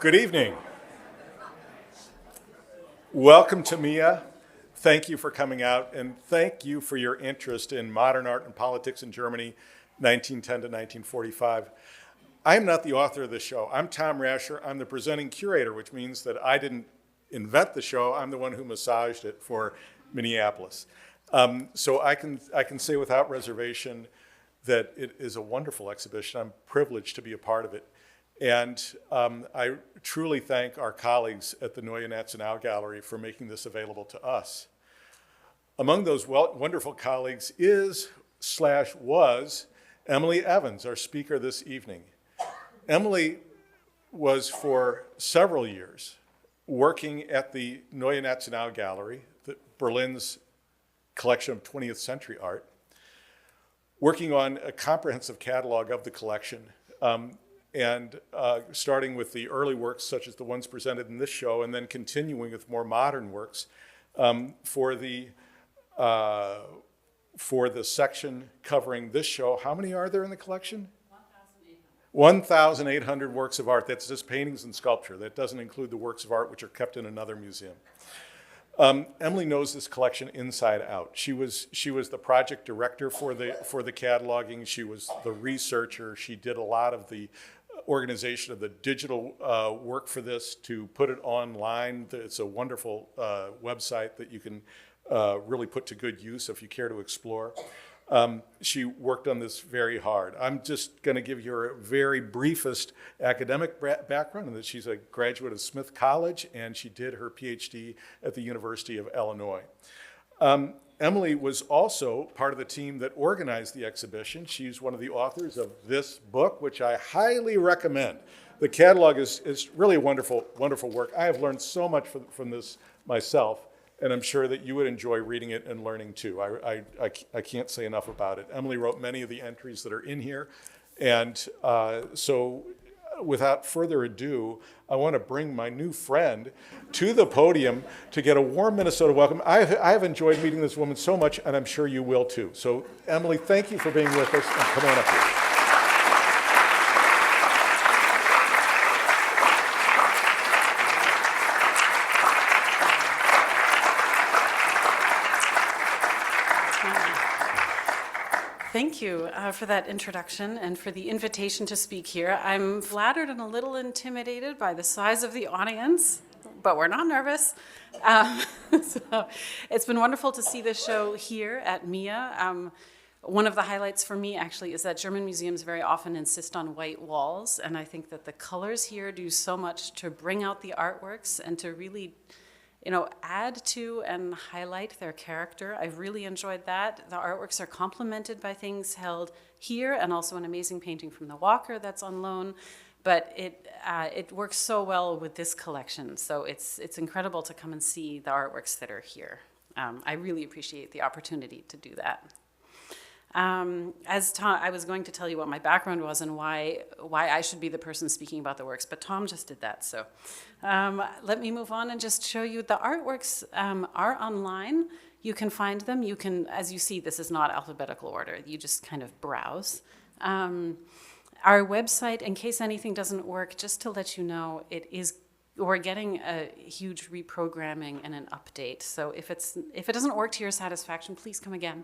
Good evening. Welcome to MIA. Thank you for coming out, and thank you for your interest in modern art and politics in Germany, 1910 to 1945. I'm not the author of this show. I'm Tom Rasher. I'm the presenting curator, which means that I didn't invent the show. I'm the one who massaged it for Minneapolis. So I can say without reservation that it is a wonderful exhibition. I'm privileged to be a part of it. And I truly thank our colleagues at the Neue Nationalgalerie for making this available to us. Among those wonderful colleagues was Emily Evans, our speaker this evening. Emily was for several years working at the Neue Nationalgalerie, Berlin's collection of 20th century art, working on a comprehensive catalog of the collection, and starting with the early works such as the ones presented in this show, and then continuing with more modern works for the section covering this show. How many are there in the collection? 1,800 works of art. That's just paintings and sculpture. That doesn't include the works of art which are kept in another museum. Emily knows this collection inside out. She was the project director for the cataloging. She was the researcher. She did a lot of the organization of the digital work for this to put it online. It's a wonderful website that you can really put to good use if you care to explore. She worked on this very hard. I'm just going to give you her very briefest academic background, and that she's a graduate of Smith College, and she did her PhD at the University of Illinois. Emily was also part of the team that organized the exhibition. She's one of the authors of this book, which I highly recommend. The catalog is really a wonderful, wonderful work. I have learned so much from this myself, and I'm sure that you would enjoy reading it and learning too. I can't say enough about it. Emily wrote many of the entries that are in here, and so without further ado, I want to bring my new friend to the podium to get a warm Minnesota welcome. I have enjoyed meeting this woman so much, and I'm sure you will too. So Emily, thank you for being with us, and come on up here. Thank you for that introduction and for the invitation to speak here. I'm flattered and a little intimidated by the size of the audience, but we're not nervous. So it's been wonderful to see this show here at MIA. One of the highlights for me actually is that German museums very often insist on white walls, and I think that the colors here do so much to bring out the artworks and to really add to and highlight their character. I've really enjoyed that. The artworks are complemented by things held here, and also an amazing painting from the Walker that's on loan. But it works so well with this collection. So it's incredible to come and see the artworks that are here. I really appreciate the opportunity to do that. As Tom, I was going to tell you what my background was and why I should be the person speaking about the works, but Tom just did that. So let me move on and just show you the artworks are online. You can find them. You can, as you see, this is not alphabetical order. You just kind of browse. Our website, in case anything doesn't work, just to let you know, we're getting a huge reprogramming and an update. So if it doesn't work to your satisfaction, please come again.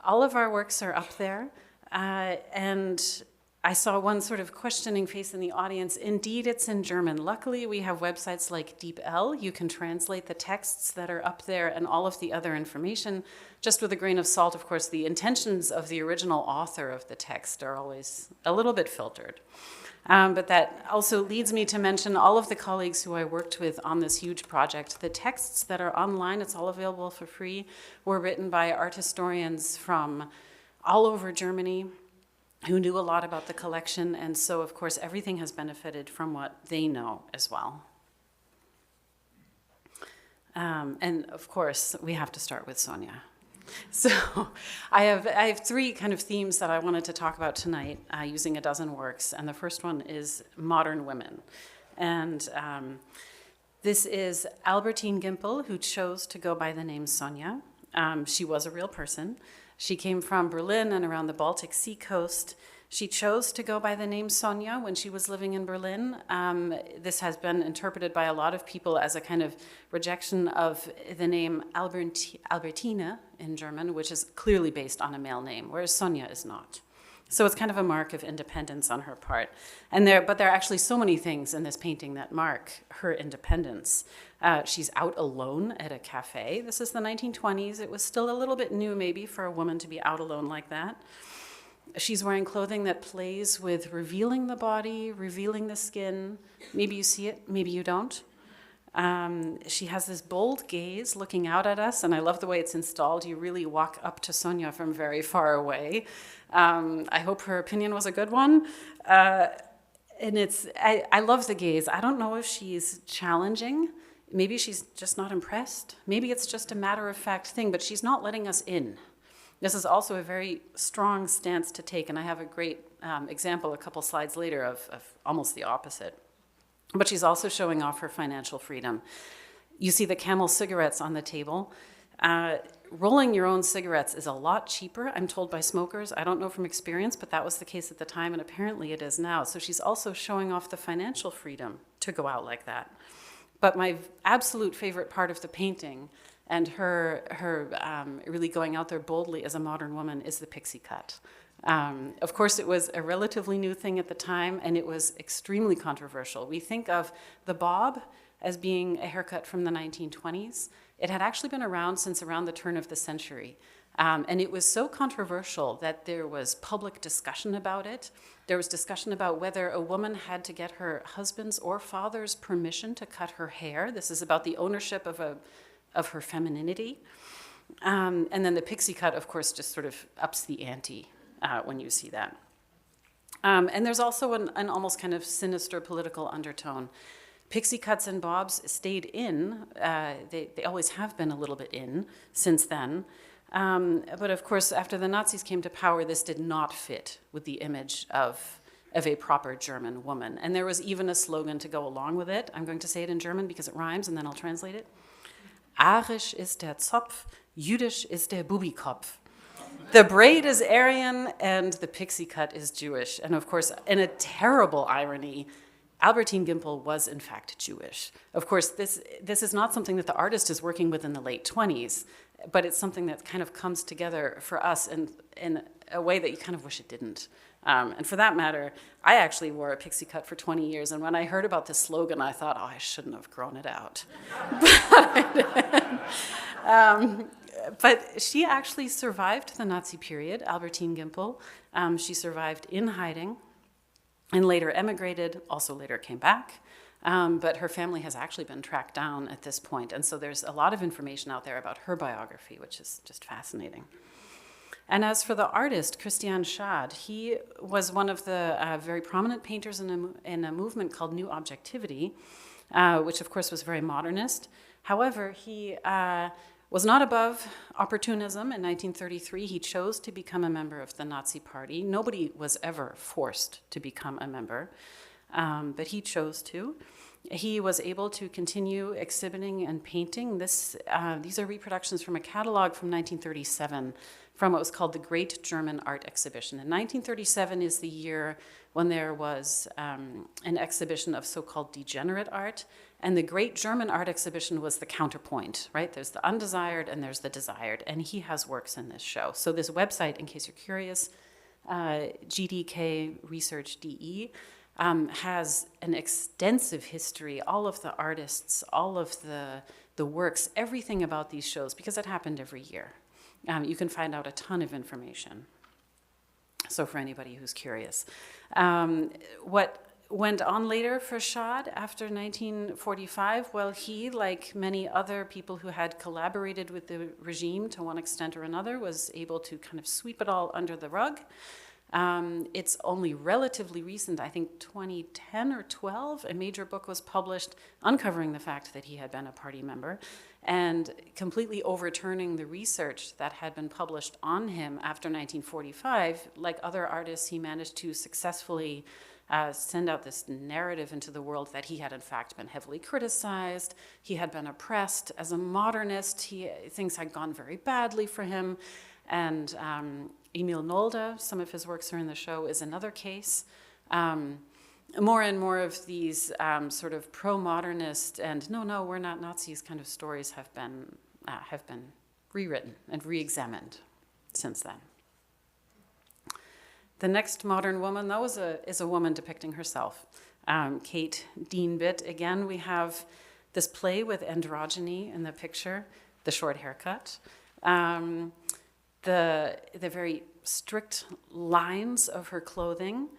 All of our works are up there. And I saw one sort of questioning face in the audience. Indeed, it's in German. Luckily, we have websites like DeepL. You can translate the texts that are up there and all of the other information. Just with a grain of salt, of course, the intentions of the original author of the text are always a little bit filtered. But that also leads me to mention all of the colleagues who I worked with on this huge project. The texts that are online, it's all available for free, were written by art historians from all over Germany who knew a lot about the collection. And so, of course, everything has benefited from what they know as well. And, of course, we have to start with Sonia. So I have three kind of themes that I wanted to talk about tonight using a dozen works. And the first one is modern women. And this is Albertine Gimpel, who chose to go by the name Sonia. She was a real person. She came from Berlin and around the Baltic Sea coast. She chose to go by the name Sonja when she was living in Berlin. This has been interpreted by a lot of people as a kind of rejection of the name Albertine in German, which is clearly based on a male name, whereas Sonja is not. So it's kind of a mark of independence on her part. But there are actually so many things in this painting that mark her independence. She's out alone at a cafe. This is the 1920s. It was still a little bit new maybe for a woman to be out alone like that. She's wearing clothing that plays with revealing the body, revealing the skin. Maybe you see it, maybe you don't. She has this bold gaze looking out at us, and I love the way it's installed. You really walk up to Sonja from very far away. I hope her opinion was a good one. And I love the gaze. I don't know if she's challenging. Maybe she's just not impressed. Maybe it's just a matter-of-fact thing, but she's not letting us in. This is also a very strong stance to take, and I have a great example a couple slides later of almost the opposite. But she's also showing off her financial freedom. You see the Camel cigarettes on the table. Rolling your own cigarettes is a lot cheaper, I'm told by smokers. I don't know from experience, but that was the case at the time, and apparently it is now. So she's also showing off the financial freedom to go out like that. But my absolute favorite part of the painting and her really going out there boldly as a modern woman is the pixie cut. Of course, it was a relatively new thing at the time, and it was extremely controversial. We think of the bob as being a haircut from the 1920s. It had actually been around since around the turn of the century. And it was so controversial that there was public discussion about it. There was discussion about whether a woman had to get her husband's or father's permission to cut her hair. This is about the ownership of her femininity. And then the pixie cut, of course, just sort of ups the ante when you see that. And there's also an almost kind of sinister political undertone. Pixie cuts and bobs stayed in. They always have been a little bit in since then. But of course, after the Nazis came to power, this did not fit with the image of a proper German woman. And there was even a slogan to go along with it. I'm going to say it in German because it rhymes, and then I'll translate it. Arisch ist der Zopf, Jüdisch ist der Bubikopf. The braid is Aryan, and the pixie cut is Jewish. And of course, in a terrible irony, Albertine Gimpel was in fact Jewish. Of course, this is not something that the artist is working with in the late 20s, but it's something that kind of comes together for us in a way that you kind of wish it didn't. And for that matter, I actually wore a pixie cut for 20 years, and when I heard about this slogan, I thought, oh, I shouldn't have grown it out. But she actually survived the Nazi period, Albertine Gimpel. She survived in hiding and later emigrated, also later came back. But her family has actually been tracked down at this point. And so there's a lot of information out there about her biography, which is just fascinating. And as for the artist, Christian Schad, he was one of the very prominent painters in a movement called New Objectivity, which of course was very modernist. However, he was not above opportunism. In 1933, he chose to become a member of the Nazi Party. Nobody was ever forced to become a member, but he chose to. He was able to continue exhibiting and painting. These are reproductions from a catalog from 1937 from what was called the Great German Art Exhibition. And 1937 is the year when there was an exhibition of so-called degenerate art, and the Great German Art Exhibition was the counterpoint, right? There's the undesired and there's the desired, and he has works in this show. So this website, in case you're curious, GDK Research DE, has an extensive history, all of the artists, all of the works, everything about these shows, because it happened every year. You can find out a ton of information. So for anybody who's curious. What went on later for Schad after 1945? Well, he, like many other people who had collaborated with the regime to one extent or another, was able to kind of sweep it all under the rug. It's only relatively recent, I think 2010 or 12, a major book was published uncovering the fact that he had been a party member and completely overturning the research that had been published on him after 1945. Like other artists, he managed to successfully send out this narrative into the world that he had in fact been heavily criticized, he had been oppressed. As a modernist, things had gone very badly for him, and Emil Nolde, some of his works are in the show, is another case. More and more of these sort of pro-modernist and no, we're not Nazis kind of stories have been rewritten and re-examined since then. The next modern woman, though, is a woman depicting herself. Kate Dean Bitt. Again, we have this play with androgyny in the picture, the short haircut, the very strict lines of her clothing.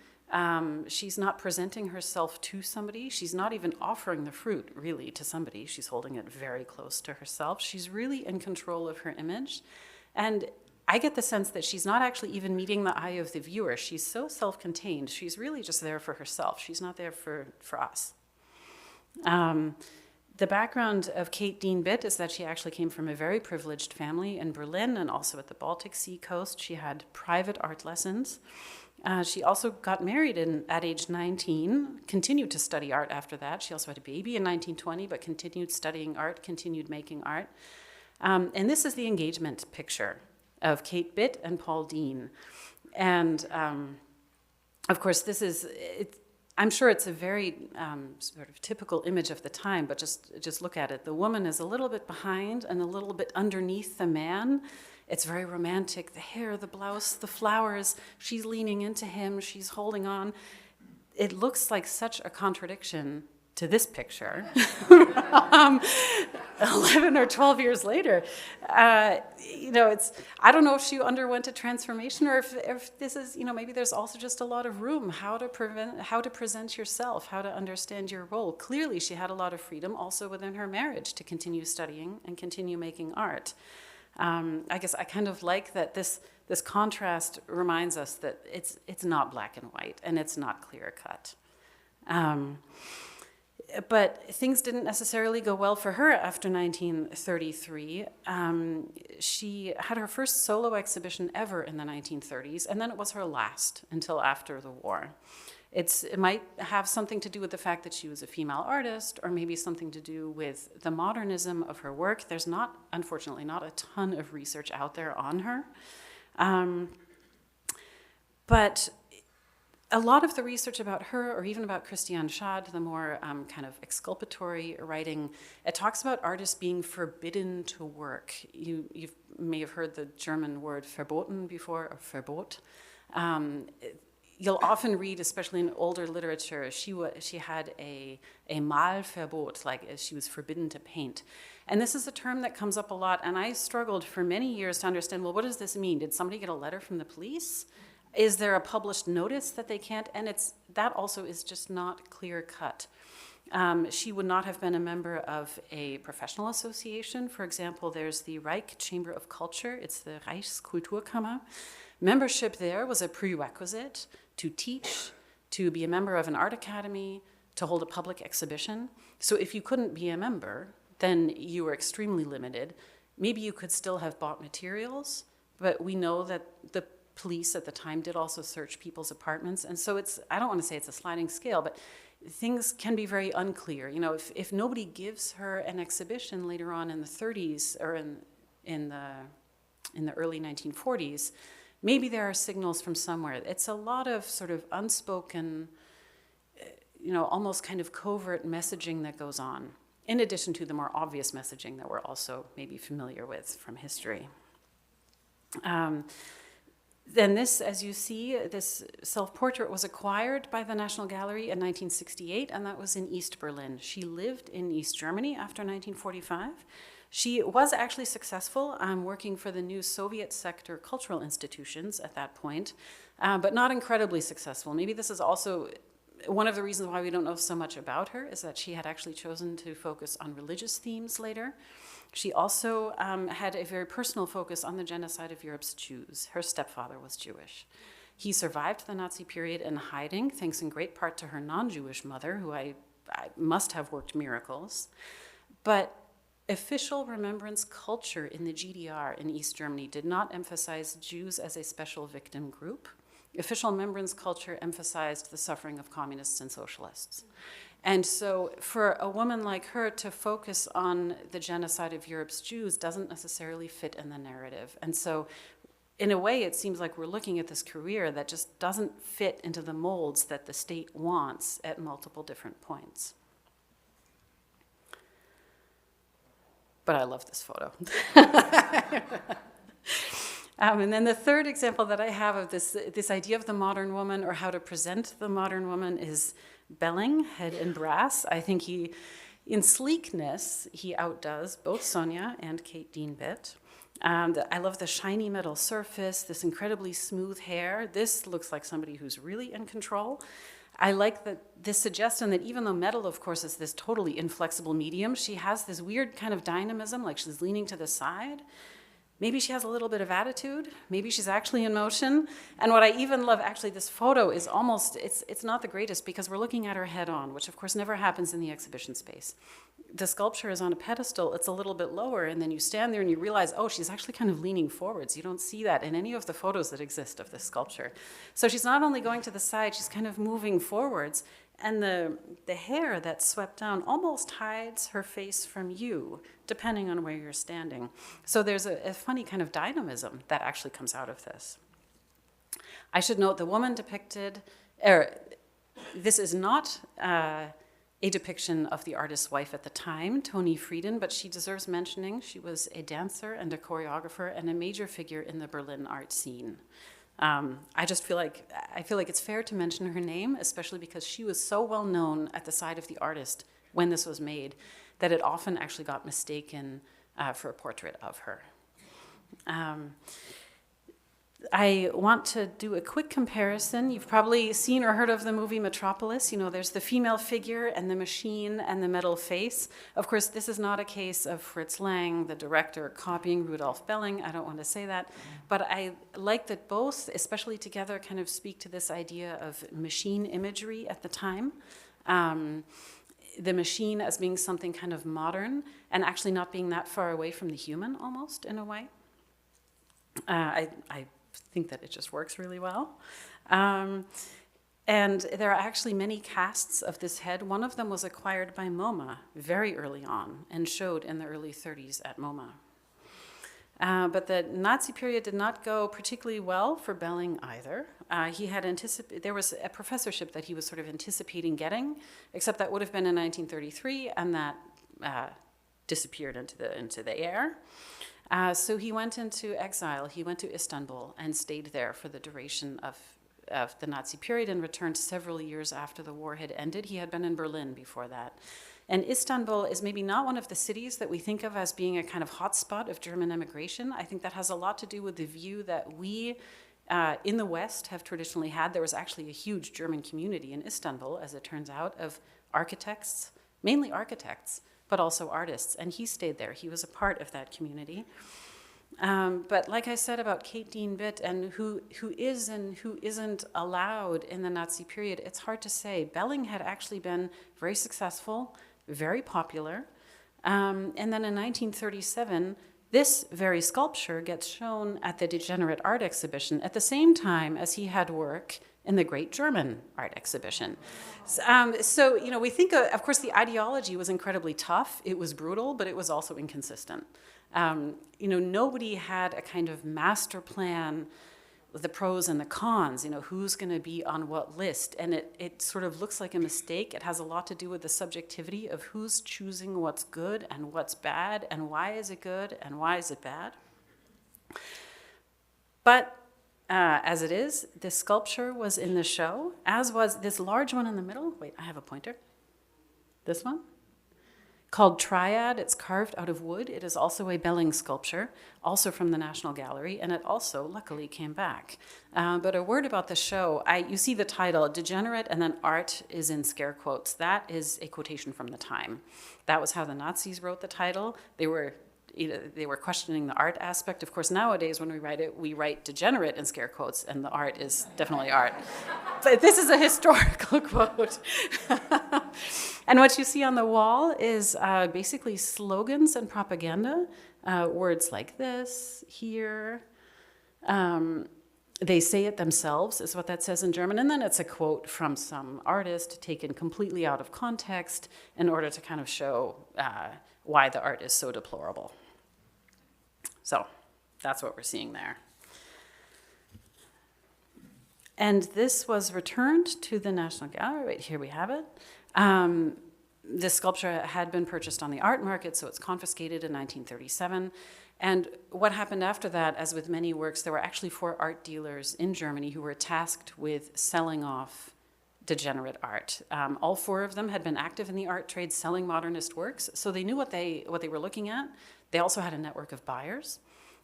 She's not presenting herself to somebody. She's not even offering the fruit, really, to somebody. She's holding it very close to herself. She's really in control of her image. And I get the sense that she's not actually even meeting the eye of the viewer. She's so self-contained. She's really just there for herself. She's not there for us. The background of Kate Dean Bitt is that she actually came from a very privileged family in Berlin and also at the Baltic Sea coast. She had private art lessons. She also got married at age 19, continued to study art after that. She also had a baby in 1920, but continued studying art, continued making art. And this is the engagement picture of Kate Bitt and Paul Dean. And of course, I'm sure it's a very sort of typical image of the time, but just look at it. The woman is a little bit behind and a little bit underneath the man. It's very romantic, the hair, the blouse, the flowers. She's leaning into him, she's holding on. It looks like such a contradiction to this picture, 11 or 12 years later. I don't know if she underwent a transformation or if this is, maybe there's also just a lot of room, how to present yourself, how to understand your role. Clearly, she had a lot of freedom also within her marriage to continue studying and continue making art. I guess I kind of like that this contrast reminds us that it's not black and white and it's not clear cut. But things didn't necessarily go well for her after 1933. She had her first solo exhibition ever in the 1930s, and then it was her last until after the war. It might have something to do with the fact that she was a female artist, or maybe something to do with the modernism of her work. There's unfortunately, not a ton of research out there on her. But a lot of the research about her, or even about Christiane Schad, the more kind of exculpatory writing, it talks about artists being forbidden to work. You may have heard the German word verboten before, or Verbot. You'll often read, especially in older literature, she had a Malverbot, like she was forbidden to paint. And this is a term that comes up a lot, and I struggled for many years to understand, well, what does this mean? Did somebody get a letter from the police? Is there a published notice that they can't? And that also is just not clear cut. She would not have been a member of a professional association. For example, there's the Reich Chamber of Culture. It's the Reichskulturkammer. Membership there was a prerequisite to teach, to be a member of an art academy, to hold a public exhibition. So if you couldn't be a member, then you were extremely limited. Maybe you could still have bought materials, but we know that the police at the time did also search people's apartments. And so I don't want to say it's a sliding scale, but things can be very unclear. If nobody gives her an exhibition later on in the 30s or in the early 1940s, maybe there are signals from somewhere. It's a lot of sort of unspoken, almost kind of covert messaging that goes on, in addition to the more obvious messaging that we're also maybe familiar with from history. Then this, as you see, this self-portrait was acquired by the National Gallery in 1968, and that was in East Berlin. She lived in East Germany after 1945. She was actually successful working for the new Soviet sector cultural institutions at that point, but not incredibly successful. Maybe this is also one of the reasons why we don't know so much about her, is that she had actually chosen to focus on religious themes later. She also had a very personal focus on the genocide of Europe's Jews. Her stepfather was Jewish. He survived the Nazi period in hiding, thanks in great part to her non-Jewish mother, who I must have worked miracles. But official remembrance culture in the GDR in East Germany did not emphasize Jews as a special victim group. Official remembrance culture emphasized the suffering of communists and socialists. And so for a woman like her to focus on the genocide of Europe's Jews doesn't necessarily fit in the narrative. And so in a way, it seems like we're looking at this career that just doesn't fit into the molds that the state wants at multiple different points. But I love this photo. And then the third example that I have of this idea of the modern woman, or how to present the modern woman, is Belling, Head in Brass. I think in sleekness, he outdoes both Sonia and Kate Dean-Bitt. I love the shiny metal surface, this incredibly smooth hair. This looks like somebody who's really in control. I like this suggestion that even though metal, of course, is this totally inflexible medium, she has this weird kind of dynamism, like she's leaning to the side. Maybe she has a little bit of attitude. Maybe she's actually in motion. And what I even love, actually, this photo is almost, it's not the greatest because we're looking at her head on, which of course never happens in the exhibition space. The sculpture is on a pedestal, it's a little bit lower, and then you stand there and you realize, oh, she's actually kind of leaning forwards. You don't see that in any of the photos that exist of this sculpture. So she's not only going to the side, she's kind of moving forwards. And the hair that's swept down almost hides her face from you, depending on where you're standing. So there's a funny kind of dynamism that actually comes out of this. I should note the woman depicted, this is not a depiction of the artist's wife at the time, Toni Frieden, but she deserves mentioning. She was a dancer and a choreographer and a major figure in the Berlin art scene. I feel like it's fair to mention her name, especially because she was so well known at the side of the artist when this was made that it often actually got mistaken for a portrait of her. I want to do a quick comparison. You've probably seen or heard of the movie Metropolis. You know, there's the female figure and the machine and the metal face. Of course, this is not a case of Fritz Lang, the director, copying Rudolf Belling. I don't want to say that. But I like that both, especially together, kind of speak to this idea of machine imagery at the time. The machine as being something kind of modern and actually not being that far away from the human, almost, in a way. I think that it just works really well. And there are actually many casts of this head. One of them was acquired by MoMA very early on and showed in the early 30s at MoMA. But the Nazi period did not go particularly well for Belling either. He had there was a professorship that he was sort of anticipating getting, except that would have been in 1933, and that disappeared into the air. So he went into exile. He went to Istanbul and stayed there for the duration of the Nazi period and returned several years after the war had ended. He had been in Berlin before that. And Istanbul is maybe not one of the cities that we think of as being a kind of hotspot of German immigration. I think that has a lot to do with the view that we in the West have traditionally had. There was actually a huge German community in Istanbul, as it turns out, of architects, mainly architects, but also artists, and he stayed there. He was a part of that community. But like I said about Kate Dean-Bitt and who is and who isn't allowed in the Nazi period, it's hard to say. Belling had actually been very successful, very popular, and then in 1937, this very sculpture gets shown at the Degenerate Art Exhibition at the same time as he had work in the Great German Art Exhibition. So, you know, we think, of course, the ideology was incredibly tough. It was brutal, but it was also inconsistent. You know, nobody had a kind of master plan with the pros and the cons, you know, who's going to be on what list. And it sort of looks like a mistake. It has a lot to do with the subjectivity of who's choosing what's good and what's bad, and why is it good and why is it bad. But as it is, this sculpture was in the show, as was this large one in the middle. Wait, I have a pointer. This one, called Triad. It's carved out of wood. It is also a Belling sculpture, also from the National Gallery, and it also, luckily, came back. But a word about the show. You see the title, Degenerate, and then art is in scare quotes. That is a quotation from the time. That was how the Nazis wrote the title. They were questioning the art aspect. Of course, nowadays when we write degenerate in scare quotes, and the art is definitely art. But this is a historical quote. And what you see on the wall is basically slogans and propaganda, words like this, here. They say it themselves, is what that says in German, and then it's a quote from some artist taken completely out of context in order to kind of show why the art is so deplorable. So that's what we're seeing there. And this was returned to the National Gallery. Right here we have it. This sculpture had been purchased on the art market, so it's confiscated in 1937. And what happened after that, as with many works, there were actually 4 art dealers in Germany who were tasked with selling off degenerate art. All 4 of them had been active in the art trade selling modernist works, so they knew what they were looking at. They also had a network of buyers.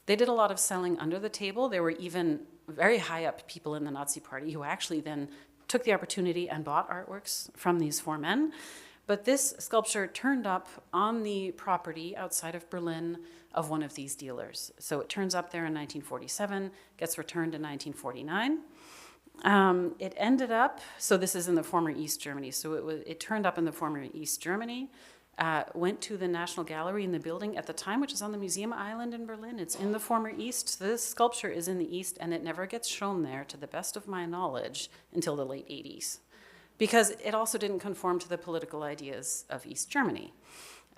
They did a lot of selling under the table. There were even very high up people in the Nazi Party who actually then took the opportunity and bought artworks from these 4 men. But this sculpture turned up on the property outside of Berlin of one of these dealers. So it turns up there in 1947, gets returned in 1949. It ended up, so this is in the former East Germany, so it turned up in the former East Germany, went to the National Gallery in the building at the time, which is on the Museum Island in Berlin. It's in the former East. So this sculpture is in the East, and it never gets shown there, to the best of my knowledge, until the late 80s. Because it also didn't conform to the political ideas of East Germany.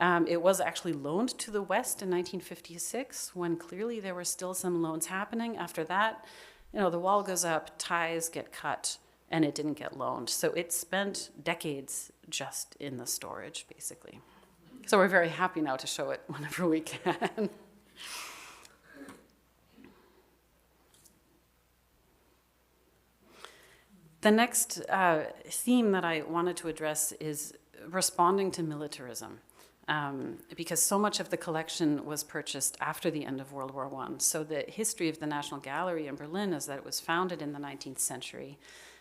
It was actually loaned to the West in 1956, when clearly there were still some loans happening. After that, the wall goes up, ties get cut, and it didn't get loaned. So it spent decades just in the storage, basically. So we're very happy now to show it whenever we can. The next theme that I wanted to address is responding to militarism, because so much of the collection was purchased after the end of World War I. So the history of the National Gallery in Berlin is that it was founded in the 19th century.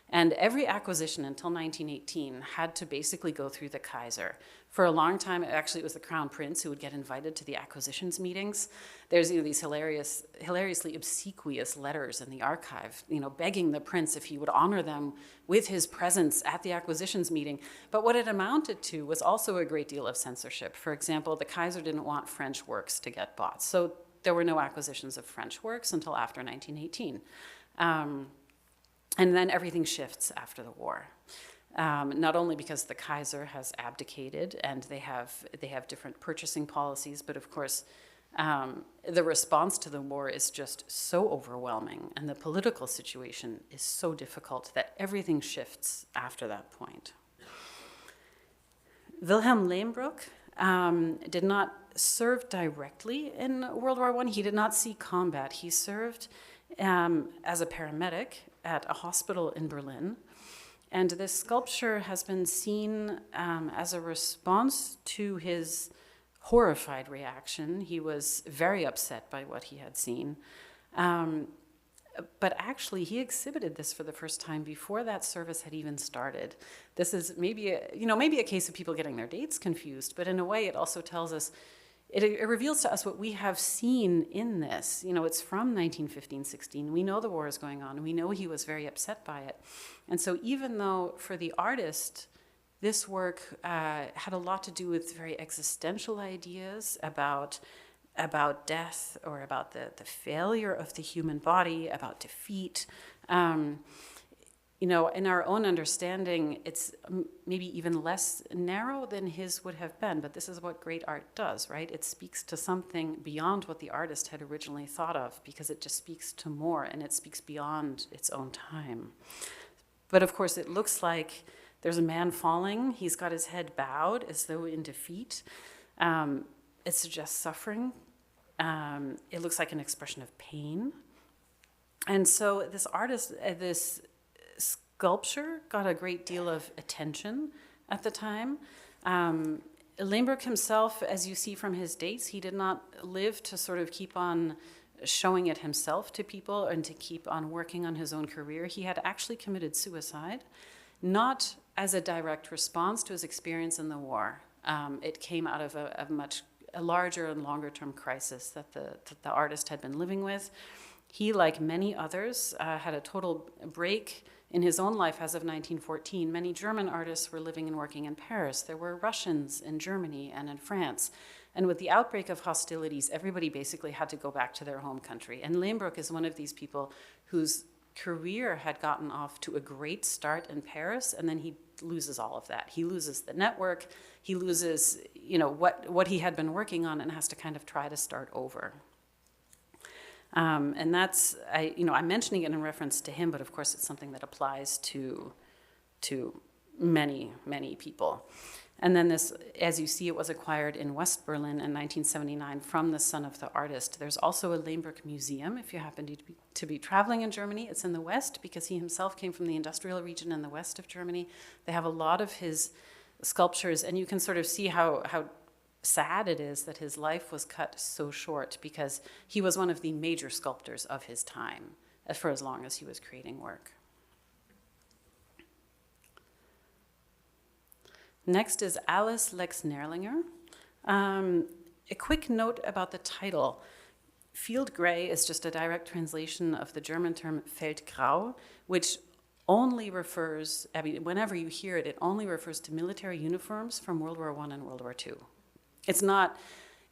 And every acquisition until 1918 had to basically go through the Kaiser. For a long time, actually, it was the Crown Prince who would get invited to the acquisitions meetings. There's these hilariously obsequious letters in the archive, begging the prince if he would honor them with his presence at the acquisitions meeting. But what it amounted to was also a great deal of censorship. For example, the Kaiser didn't want French works to get bought. So there were no acquisitions of French works until after 1918. And then everything shifts after the war. Not only because the Kaiser has abdicated and they have different purchasing policies, but of course, the response to the war is just so overwhelming, and the political situation is so difficult that everything shifts after that point. Wilhelm Lehmbruck did not serve directly in World War I. He did not see combat. He served as a paramedic at a hospital in Berlin. And this sculpture has been seen as a response to his horrified reaction. He was very upset by what he had seen. But actually, he exhibited this for the first time before that service had even started. This is maybe a case of people getting their dates confused, but in a way, it also tells us, it reveals to us what we have seen in this. It's from 1915-16. We know the war is going on, and we know he was very upset by it. And so even though for the artist, this work had a lot to do with very existential ideas about death, or about the failure of the human body, about defeat, in our own understanding, it's maybe even less narrow than his would have been, but this is what great art does, right? It speaks to something beyond what the artist had originally thought of, because it just speaks to more, and it speaks beyond its own time. But of course, it looks like there's a man falling. He's got his head bowed as though in defeat. It suggests suffering. It looks like an expression of pain. And so this artist, this sculpture got a great deal of attention at the time. Lehmbruck himself, as you see from his dates, he did not live to sort of keep on showing it himself to people and to keep on working on his own career. He had actually committed suicide, not as a direct response to his experience in the war. It came out of a much larger and longer term crisis that the artist had been living with. He, like many others, had a total break in his own life as of 1914. Many German artists were living and working in Paris. There were Russians in Germany and in France. And with the outbreak of hostilities, everybody basically had to go back to their home country. And Lehmbruck is one of these people whose career had gotten off to a great start in Paris, and then he loses all of that. He loses the network, he loses, what he had been working on, and has to kind of try to start over. And that's, I'm mentioning it in reference to him, but of course it's something that applies to many, many people. And then this, as you see, it was acquired in West Berlin in 1979 from the son of the artist. There's also a Lehmbruck Museum, if you happen to be traveling in Germany. It's in the west because he himself came from the industrial region in the west of Germany. They have a lot of his sculptures, and you can sort of see how sad it is that his life was cut so short, because he was one of the major sculptors of his time for as long as he was creating work. Next is Alice Lex Nerlinger. A quick note about the title. Field gray is just a direct translation of the German term Feldgrau, which only refers, whenever you hear it, it only refers to military uniforms from World War I and World War II. It's not,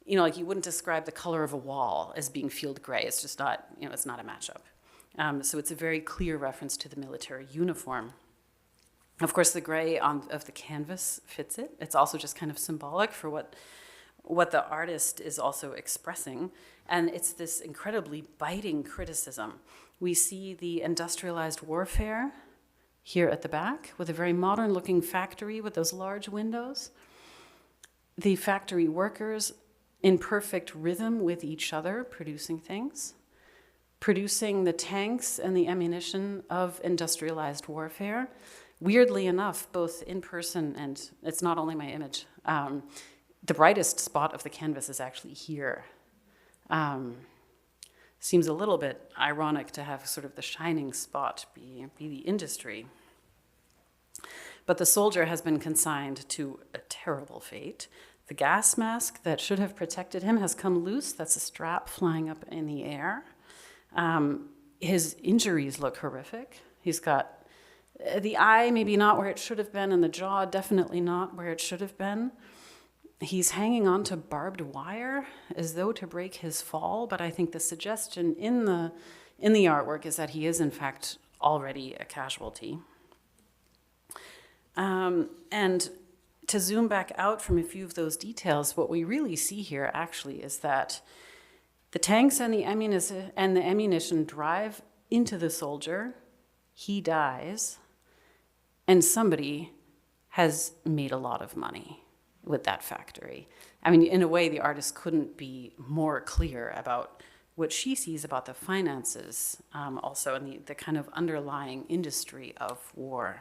like you wouldn't describe the color of a wall as being field gray. It's just not, it's not a matchup. So it's a very clear reference to the military uniform. Of course, the gray of the canvas fits it. It's also just kind of symbolic for what the artist is also expressing. And it's this incredibly biting criticism. We see the industrialized warfare here at the back with a very modern-looking factory with those large windows. The factory workers in perfect rhythm with each other, producing things, producing the tanks and the ammunition of industrialized warfare. Weirdly enough, both in person and it's not only my image, the brightest spot of the canvas is actually here. Seems a little bit ironic to have sort of the shining spot be the industry. But the soldier has been consigned to a terrible fate. The gas mask that should have protected him has come loose. That's a strap flying up in the air. His injuries look horrific. He's got the eye maybe not where it should have been, and the jaw definitely not where it should have been. He's hanging on to barbed wire as though to break his fall, but I think the suggestion in the artwork is that he is in fact already a casualty. And to zoom back out from a few of those details, what we really see here actually is that the tanks and the ammunition drive into the soldier, he dies, and somebody has made a lot of money with that factory. In a way, the artist couldn't be more clear about what she sees about the finances, also, and the kind of underlying industry of war.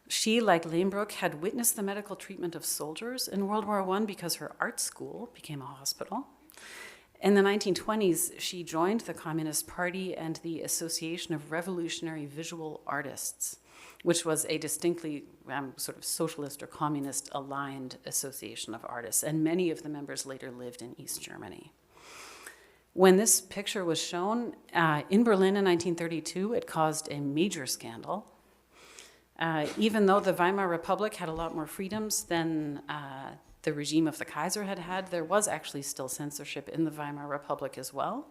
She, like Lehmbruck, had witnessed the medical treatment of soldiers in World War I because her art school became a hospital. In the 1920s, she joined the Communist Party and the Association of Revolutionary Visual Artists, which was a distinctly sort of socialist or communist-aligned association of artists, and many of the members later lived in East Germany. When this picture was shown in Berlin in 1932, it caused a major scandal. Even though the Weimar Republic had a lot more freedoms than the regime of the Kaiser had, there was actually still censorship in the Weimar Republic as well.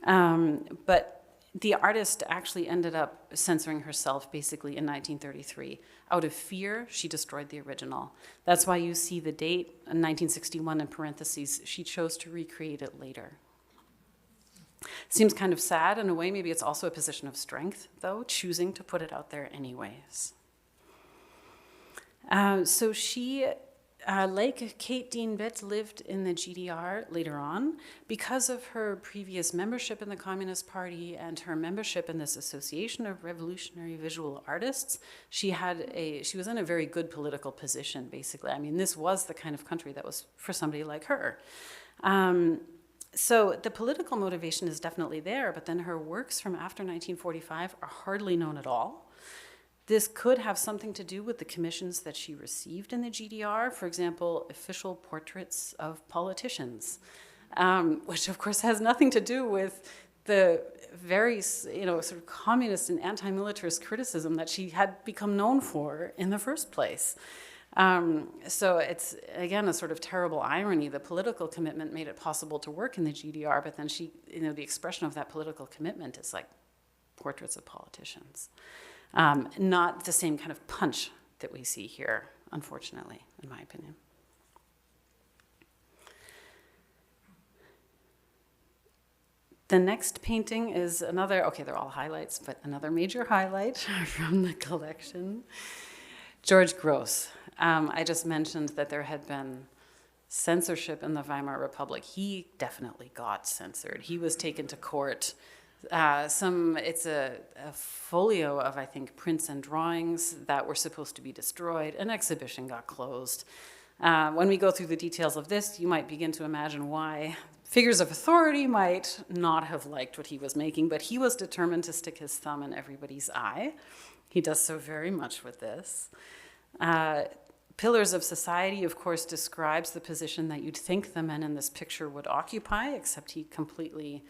But the artist actually ended up censoring herself basically in 1933. Out of fear, she destroyed the original. That's why you see the date, 1961 in parentheses. She chose to recreate it later. Seems kind of sad in a way. Maybe it's also a position of strength, though, choosing to put it out there anyways. So she, like Kate Dean Bitt, lived in the GDR later on. Because of her previous membership in the Communist Party and her membership in this Association of Revolutionary Visual Artists, she was in a very good political position, basically. This was the kind of country that was for somebody like her. So the political motivation is definitely there, but then her works from after 1945 are hardly known at all. This could have something to do with the commissions that she received in the GDR, for example, official portraits of politicians, which of course has nothing to do with the very, sort of communist and anti-militarist criticism that she had become known for in the first place. So it's, again, a sort of terrible irony. The political commitment made it possible to work in the GDR, but then she, the expression of that political commitment is like portraits of politicians. Not the same kind of punch that we see here, unfortunately, in my opinion. The next painting is another, okay, they're all highlights, but another major highlight from the collection. George Gross. I just mentioned that there had been censorship in the Weimar Republic. He definitely got censored. He was taken to court. It's a folio of, I think, prints and drawings that were supposed to be destroyed. An exhibition got closed. When we go through the details of this, you might begin to imagine why figures of authority might not have liked what he was making, but he was determined to stick his thumb in everybody's eye. He does so very much with this. Pillars of Society, of course, describes the position that you'd think the men in this picture would occupy, except he completely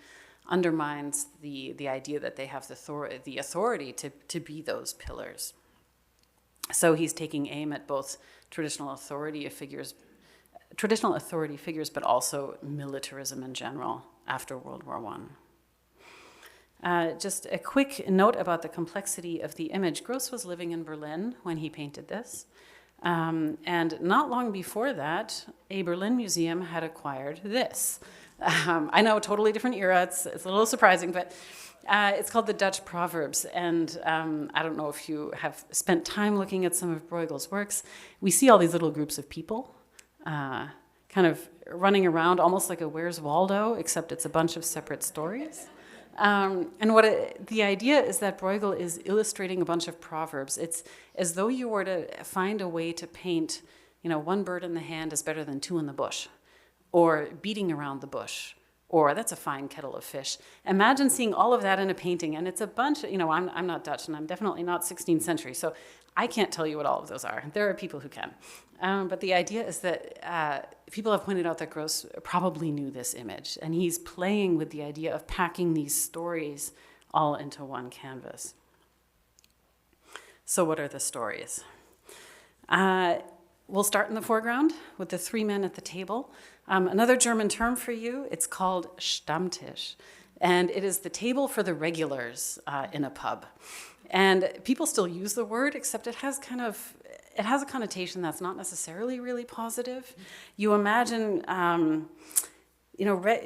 undermines the idea that they have the authority to be those pillars. So he's taking aim at both traditional authority figures, but also militarism in general after World War I. Just a quick note about the complexity of the image. Gross was living in Berlin when he painted this. And not long before that, a Berlin museum had acquired this. I know, totally different era. It's a little surprising, but it's called the Dutch Proverbs. And I don't know if you have spent time looking at some of Bruegel's works. We see all these little groups of people kind of running around, almost like a Where's Waldo, except it's a bunch of separate stories. And the idea is that Bruegel is illustrating a bunch of proverbs. It's as though you were to find a way to paint, one bird in the hand is better than two in the bush, or beating around the bush, or that's a fine kettle of fish. Imagine seeing all of that in a painting, and it's a bunch, I'm not Dutch, and I'm definitely not 16th century, so I can't tell you what all of those are. There are people who can. But the idea is that people have pointed out that Gross probably knew this image, and he's playing with the idea of packing these stories all into one canvas. So what are the stories? We'll start in the foreground with the three men at the table. Another German term for you, it's called Stammtisch, and it is the table for the regulars in a pub. And people still use the word, except it has a connotation that's not necessarily really positive. You imagine,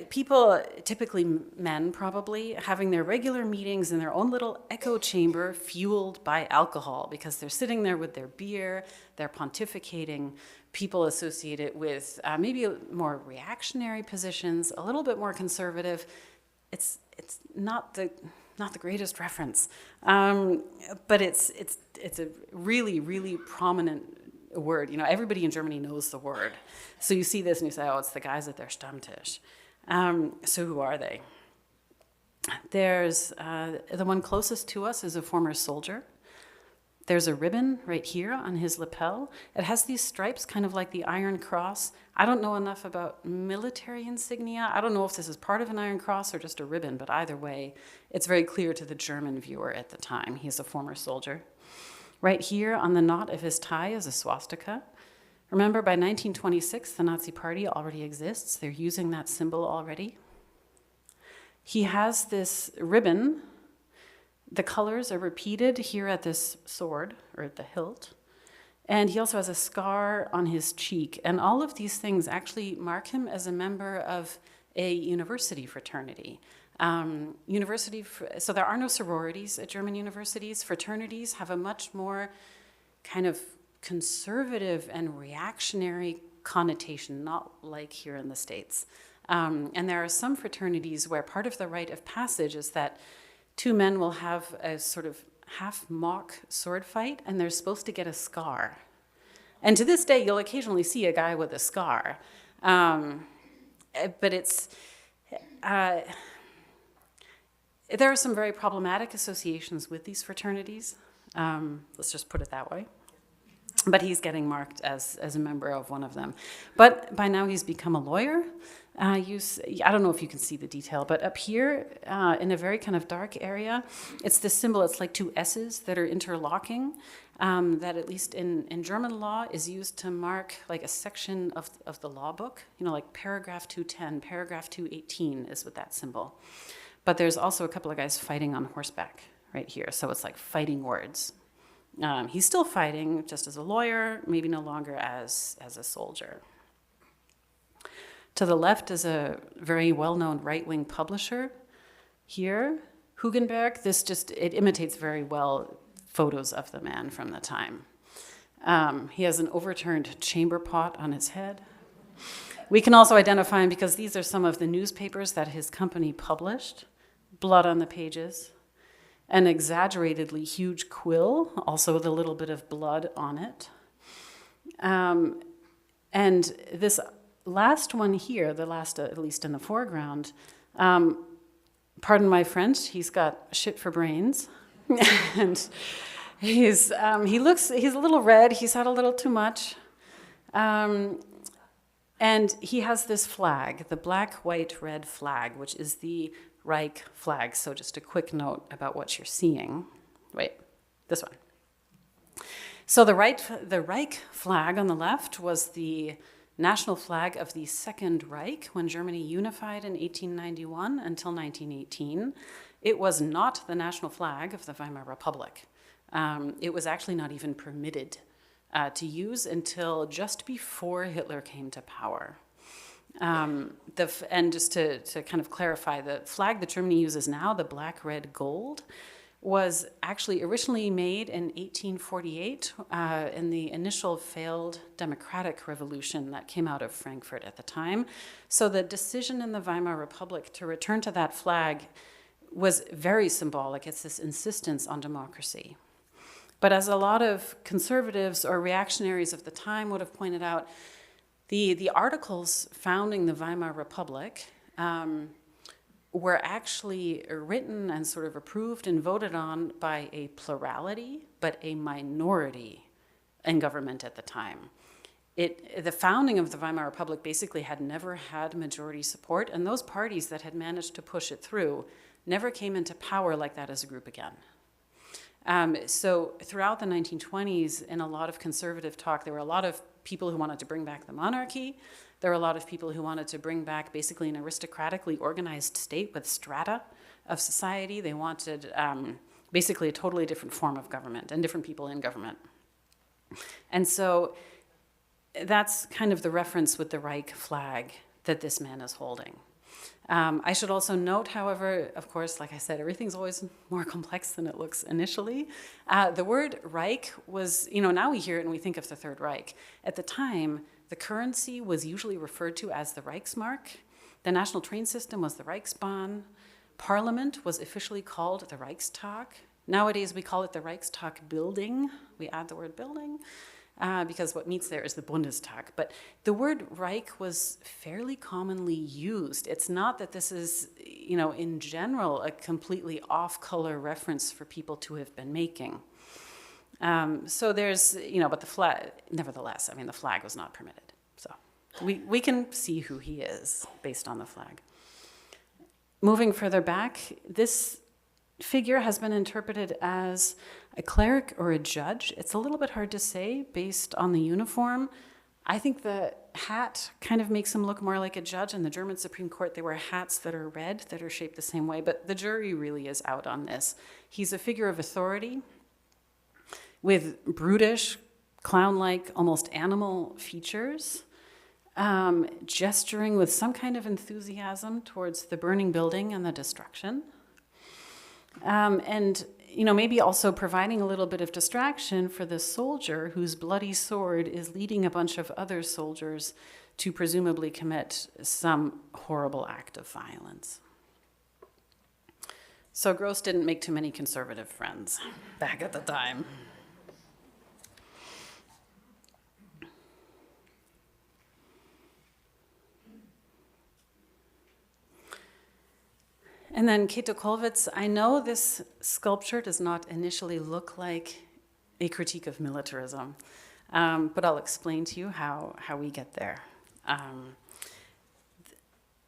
people, typically men probably, having their regular meetings in their own little echo chamber fueled by alcohol because they're sitting there with their beer, they're pontificating. People associate it with maybe more reactionary positions, a little bit more conservative. It's not the greatest reference, but it's a really, really prominent word. Everybody in Germany knows the word. So you see this and you say, oh, it's the guys at their Stammtisch. So who are they? There's the one closest to us is a former soldier. There's a ribbon right here on his lapel. It has these stripes, kind of like the Iron Cross. I don't know enough about military insignia. I don't know if this is part of an Iron Cross or just a ribbon, but either way, it's very clear to the German viewer at the time. He's a former soldier. Right here on the knot of his tie is a swastika. Remember, by 1926, the Nazi Party already exists. They're using that symbol already. He has this ribbon. The colors are repeated here at this sword, or at the hilt. And he also has a scar on his cheek. And all of these things actually mark him as a member of a university fraternity. So there are no sororities at German universities. Fraternities have a much more kind of conservative and reactionary connotation, not like here in the States. And there are some fraternities where part of the rite of passage is that two men will have a sort of half-mock sword fight, and they're supposed to get a scar. And to this day, you'll occasionally see a guy with a scar. But there are some very problematic associations with these fraternities. Let's just put it that way. But he's getting marked as a member of one of them. But by now he's become a lawyer. I don't know if you can see the detail, but up here in a very kind of dark area, it's this symbol, it's like two S's that are interlocking, that at least in German law is used to mark like a section of the law book, like paragraph 210, paragraph 218 is with that symbol. But there's also a couple of guys fighting on horseback right here, so it's like fighting words. He's still fighting just as a lawyer, maybe no longer as a soldier. To the left is a very well-known right-wing publisher. here, Hugenberg, it imitates very well photos of the man from the time. He has an overturned chamber pot on his head. We can also identify him because these are some of the newspapers that his company published. Blood on the pages. An exaggeratedly huge quill, also with a little bit of blood on it. And this last one here, the last at least in the foreground, pardon my French, he's got shit for brains. And he's a little red, he's had a little too much. And he has this flag, the black, white, red flag, which is the Reich flag. So just a quick note about what you're seeing. Wait, this one. So the Reich flag on the left was the national flag of the Second Reich when Germany unified in 1891 until 1918. It was not the national flag of the Weimar Republic. It was actually not even permitted to use until just before Hitler came to power. And just to kind of clarify, the flag that Germany uses now, the black, red, gold, was actually originally made in 1848 in the initial failed democratic revolution that came out of Frankfurt at the time. So the decision in the Weimar Republic to return to that flag was very symbolic. It's this insistence on democracy. But as a lot of conservatives or reactionaries of the time would have pointed out, the articles founding the Weimar Republic were actually written and sort of approved and voted on by a plurality, but a minority in government at the time. The founding of the Weimar Republic basically had never had majority support, and those parties that had managed to push it through never came into power like that as a group again. So throughout the 1920s, in a lot of conservative talk, there were a lot of people who wanted to bring back the monarchy. There were a lot of people who wanted to bring back basically an aristocratically organized state with strata of society. They wanted basically a totally different form of government and different people in government. And so that's kind of the reference with the Reich flag that this man is holding. I should also note, however, of course, like I said, everything's always more complex than it looks initially. The word Reich was, now we hear it and we think of the Third Reich. At the time, the currency was usually referred to as the Reichsmark. The national train system was the Reichsbahn. Parliament was officially called the Reichstag. Nowadays, we call it the Reichstag building. We add the word building. Because what meets there is the Bundestag. But the word Reich was fairly commonly used. It's not that this is, in general, a completely off-color reference for people to have been making. So there's, but the flag, nevertheless, the flag was not permitted. So we can see who he is based on the flag. Moving further back, this figure has been interpreted as a cleric or a judge. It's a little bit hard to say based on the uniform. I think the hat kind of makes him look more like a judge. In the German Supreme Court, they wear hats that are red, that are shaped the same way, but the jury really is out on this. He's a figure of authority with brutish, clown-like, almost animal features, gesturing with some kind of enthusiasm towards the burning building and the destruction. And maybe also providing a little bit of distraction for the soldier whose bloody sword is leading a bunch of other soldiers to presumably commit some horrible act of violence. So Gross didn't make too many conservative friends back at the time. And then Käthe Kollwitz, I know this sculpture does not initially look like a critique of militarism, but I'll explain to you how we get there.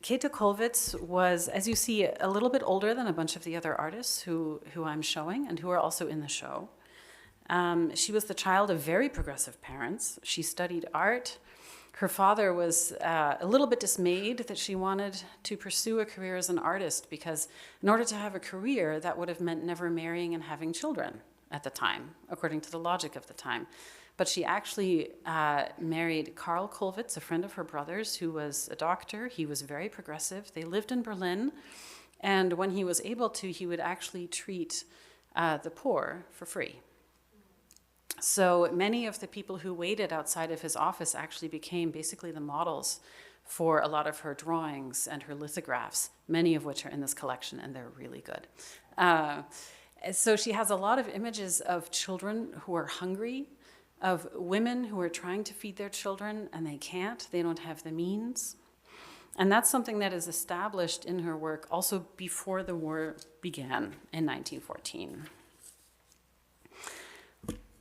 Käthe Kollwitz was, as you see, a little bit older than a bunch of the other artists who I'm showing and who are also in the show. She was the child of very progressive parents. She studied art. Her father was a little bit dismayed that she wanted to pursue a career as an artist because in order to have a career, that would have meant never marrying and having children at the time, according to the logic of the time. But she actually married Karl Kollwitz, a friend of her brother's, who was a doctor. He was very progressive. They lived in Berlin, And when he was able to, he would actually treat the poor for free. So many of the people who waited outside of his office actually became basically the models for a lot of her drawings and her lithographs, many of which are in this collection, and they're really good. So she has a lot of images of children who are hungry, of women who are trying to feed their children and they can't, they don't have the means. And that's something that is established in her work also before the war began in 1914.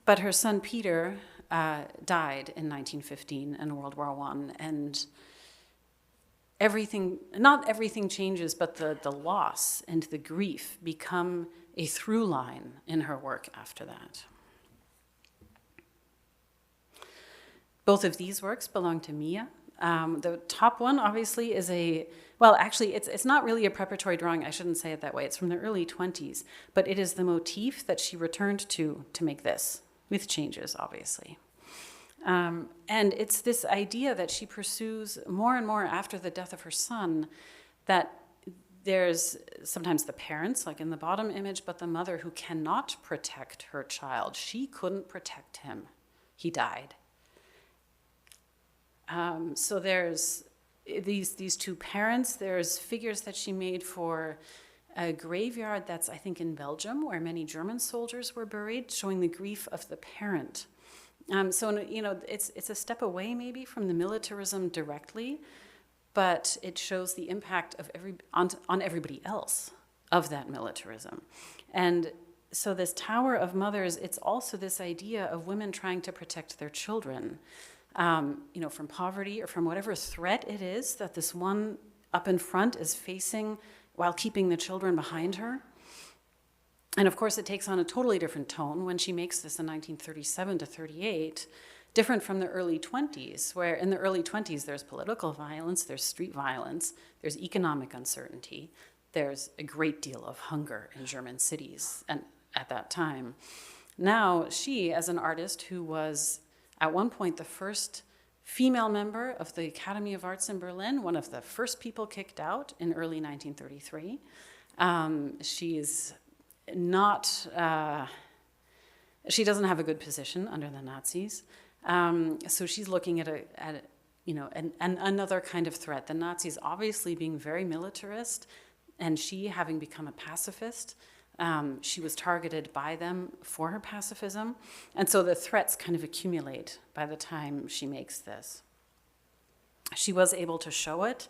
But her son Peter died in 1915 in World War I, and not everything changes, but the loss and the grief become a through line in her work after that. Both of these works belong to Mia. The top one, obviously, is it's not really a preparatory drawing. I shouldn't say it that way. It's from the early 20s, but it is the motif that she returned to make this, with changes, obviously. And it's this idea that she pursues more and more after the death of her son, that there's sometimes the parents, like in the bottom image, but the mother who cannot protect her child. She couldn't protect him. He died. So there's these two parents. There's figures that she made for a graveyard that's, I think, in Belgium, where many German soldiers were buried, showing the grief of the parent. It's a step away maybe from the militarism directly, but it shows the impact of on everybody else of that militarism. And so this Tower of Mothers, it's also this idea of women trying to protect their children, from poverty or from whatever threat it is that this one up in front is facing while keeping the children behind her. And of course, it takes on a totally different tone when she makes this in 1937 to 38, different from the early 20s, where in the early 20s, there's political violence, there's street violence, there's economic uncertainty, there's a great deal of hunger in German cities and at that time. Now, she, as an artist who was at one point the first female member of the Academy of Arts in Berlin, one of the first people kicked out in early 1933. She doesn't have a good position under the Nazis. So she's looking at another kind of threat. The Nazis obviously being very militarist, and she having become a pacifist. She was targeted by them for her pacifism. And so the threats kind of accumulate by the time she makes this. She was able to show it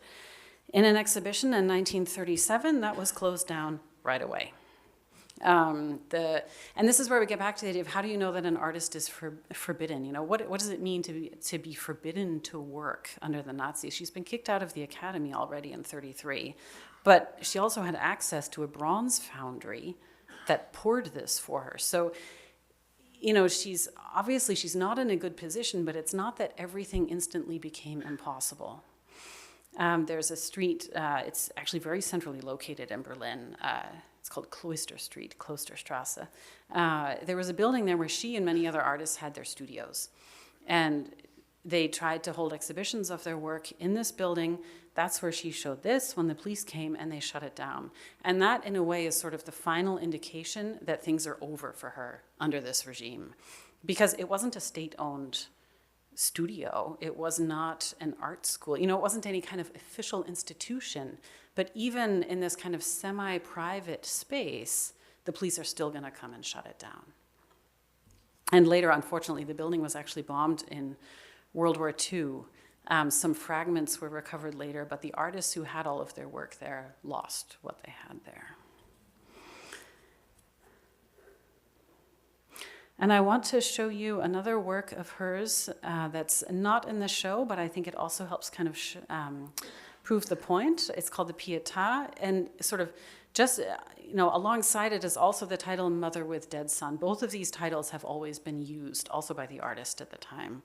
in an exhibition in 1937 that was closed down right away. And this is where we get back to the idea of how do you know that an artist is forbidden? What does it mean to be forbidden to work under the Nazis? She's been kicked out of the academy already in 1933, but she also had access to a bronze foundry that poured this for her. So, she's not in a good position, but it's not that everything instantly became impossible. There's a street, it's actually very centrally located in Berlin. It's called Klosterstrasse. There was a building there where she and many other artists had their studios. And they tried to hold exhibitions of their work in this building. That's where she showed this when the police came and they shut it down. And that, in a way, is sort of the final indication that things are over for her under this regime. Because it wasn't a state-owned studio. It was not an art school. It wasn't any kind of official institution. But even in this kind of semi-private space, the police are still going to come and shut it down. And later, unfortunately, the building was actually bombed in World War II. Some fragments were recovered later, but the artists who had all of their work there lost what they had there. And I want to show you another work of hers that's not in the show, but I think it also helps kind of prove the point. It's called the Pietà, and sort of just, alongside it is also the title Mother with Dead Son. Both of these titles have always been used, also by the artist at the time.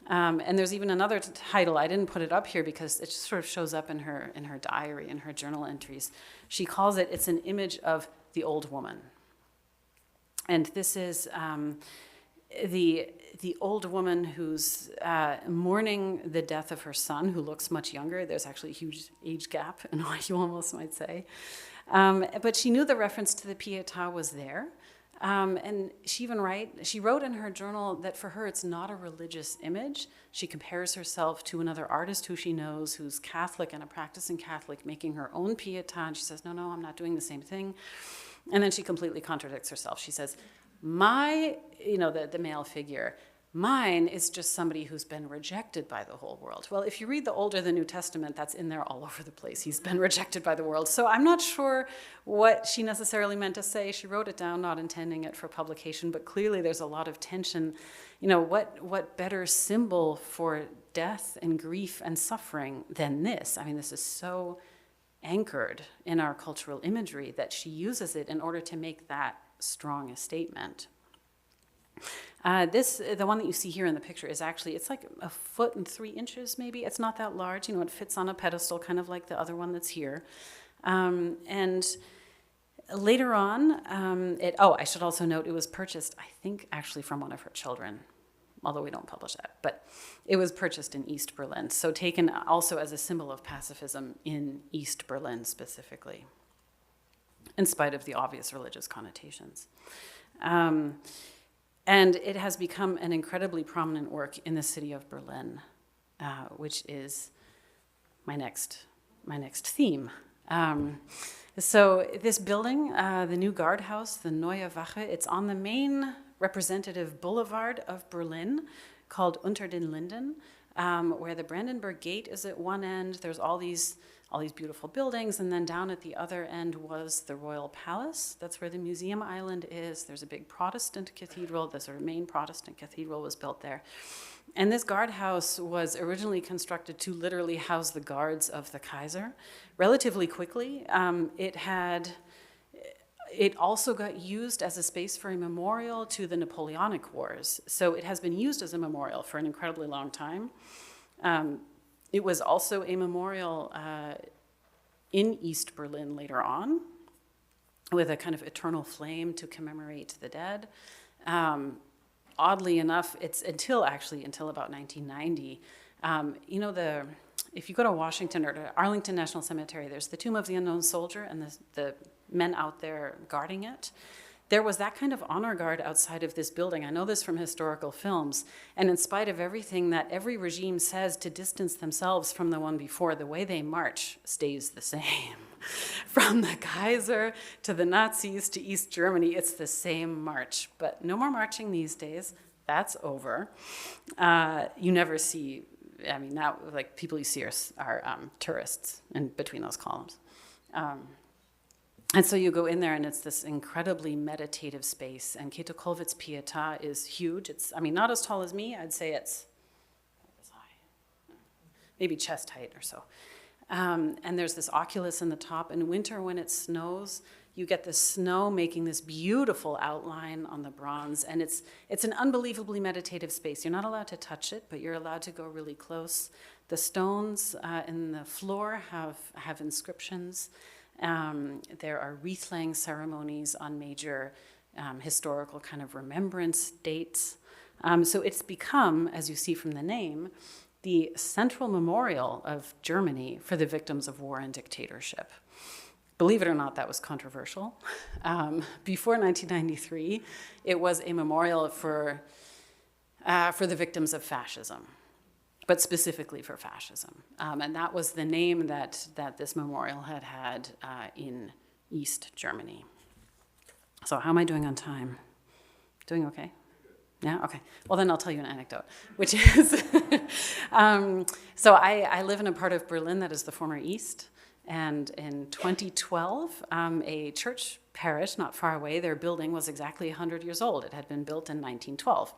And there's even another title. I didn't put it up here because it just sort of shows up in her diary, in her journal entries. She calls it's an image of the old woman. And this is the old woman who's mourning the death of her son, who looks much younger. There's actually a huge age gap, in what you almost might say. But she knew the reference to the Pietà was there. And she wrote in her journal that for her it's not a religious image. She compares herself to another artist who she knows who's Catholic and a practicing Catholic making her own Pietà, and she says, no, I'm not doing the same thing. And then she completely contradicts herself. She says, the male figure, mine is just somebody who's been rejected by the whole world. Well, if you read the Old or the New Testament, that's in there all over the place. He's been rejected by the world. So I'm not sure what she necessarily meant to say. She wrote it down, not intending it for publication, but clearly there's a lot of tension. What better symbol for death and grief and suffering than this? I mean, this is so anchored in our cultural imagery that she uses it in order to make that strong a statement. The one that you see here in the picture is actually, it's like 1.3 feet maybe. It's not that large, it fits on a pedestal, kind of like the other one that's here. And later on, I should also note it was purchased, I think, actually from one of her children, although we don't publish that, but it was purchased in East Berlin, so taken also as a symbol of pacifism in East Berlin specifically, in spite of the obvious religious connotations. And it has become an incredibly prominent work in the city of Berlin, which is my next theme. So this building, the new guardhouse, the Neue Wache, it's on the main representative boulevard of Berlin called Unter den Linden, where the Brandenburg Gate is at one end. There's all these beautiful buildings, and then down at the other end was the Royal Palace. That's where the Museum Island is. There's a big Protestant cathedral. The sort of main Protestant cathedral was built there. And this guardhouse was originally constructed to literally house the guards of the Kaiser. Relatively quickly, it also got used as a space for a memorial to the Napoleonic Wars. So it has been used as a memorial for an incredibly long time. It was also a memorial in East Berlin later on, with a kind of eternal flame to commemorate the dead. Oddly enough, it's until about 1990. If you go to Washington or to Arlington National Cemetery, there's the Tomb of the Unknown Soldier and the men out there guarding it. There was that kind of honor guard outside of this building. I know this from historical films. And in spite of everything that every regime says to distance themselves from the one before, the way they march stays the same. From the Kaiser to the Nazis to East Germany, it's the same march. But no more marching these days. That's over. You never see, now, like, people you see are tourists in between those columns. And so you go in there, and it's this incredibly meditative space. And Käthe Kollwitz's Pietà is huge. It's, not as tall as me. I'd say it's this high, maybe chest height or so. And there's this oculus in the top. In winter, when it snows, you get the snow making this beautiful outline on the bronze. And it's an unbelievably meditative space. You're not allowed to touch it, but you're allowed to go really close. The stones in the floor have inscriptions. There are wreath-laying ceremonies on major historical kind of remembrance dates. So it's become, as you see from the name, the central memorial of Germany for the victims of war and dictatorship. Believe it or not, that was controversial. Before 1993, it was a memorial for the victims of fascism, but specifically for fascism. And that was the name that this memorial had in East Germany. So how am I doing on time? Doing okay? Yeah, okay. Well, then I'll tell you an anecdote, which is, so I live in a part of Berlin that is the former East. And in 2012, a church parish not far away, their building was exactly 100 years old. It had been built in 1912.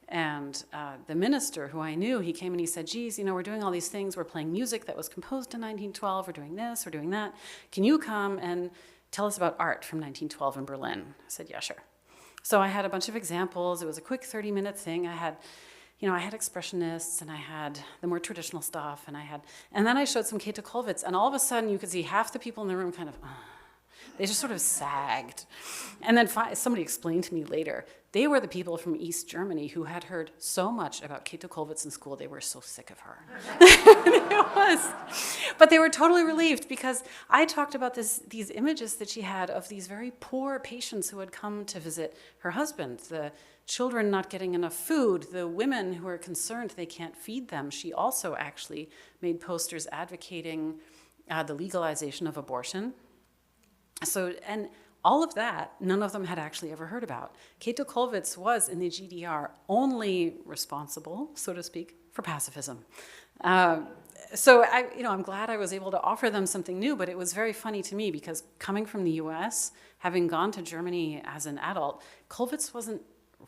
And the minister who I knew, he came and he said, geez, we're doing all these things. We're playing music that was composed in 1912. We're doing this, we're doing that. Can you come and tell us about art from 1912 in Berlin? I said, yeah, sure. So I had a bunch of examples. It was a quick 30-minute thing. I had expressionists, and I had the more traditional stuff, and then I showed some Käthe Kollwitz, and all of a sudden you could see half the people in the room kind of, They just sort of sagged. And then somebody explained to me later, they were the people from East Germany who had heard so much about Käthe Kollwitz in school, they were so sick of her. It was. But they were totally relieved because I talked about these images that she had of these very poor patients who had come to visit her husband, the children not getting enough food, the women who are concerned they can't feed them. She also actually made posters advocating the legalization of abortion. So, and all of that, none of them had actually ever heard about. Käthe Kollwitz was, in the GDR, only responsible, so to speak, for pacifism. So I'm glad I was able to offer them something new, but it was very funny to me because coming from the US, having gone to Germany as an adult, Kollwitz wasn't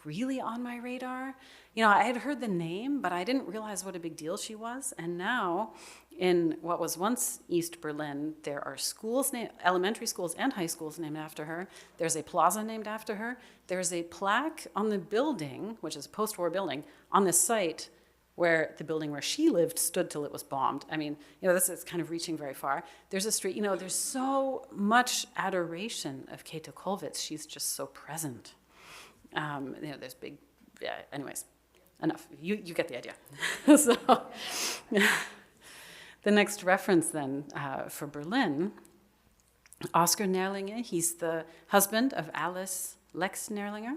really on my radar. I had heard the name, but I didn't realize what a big deal she was. And now, in what was once East Berlin, there are schools, elementary schools and high schools named after her. There's a plaza named after her. There's a plaque on the building, which is a post-war building, on the site where the building where she lived stood till it was bombed. I mean, this is kind of reaching very far. There's a street, there's so much adoration of Käthe Kollwitz. She's just so present. There's big, anyways, enough. You get the idea. So, the next reference then for Berlin, Oskar Nerlinger, he's the husband of Alice Lex Nerlinger,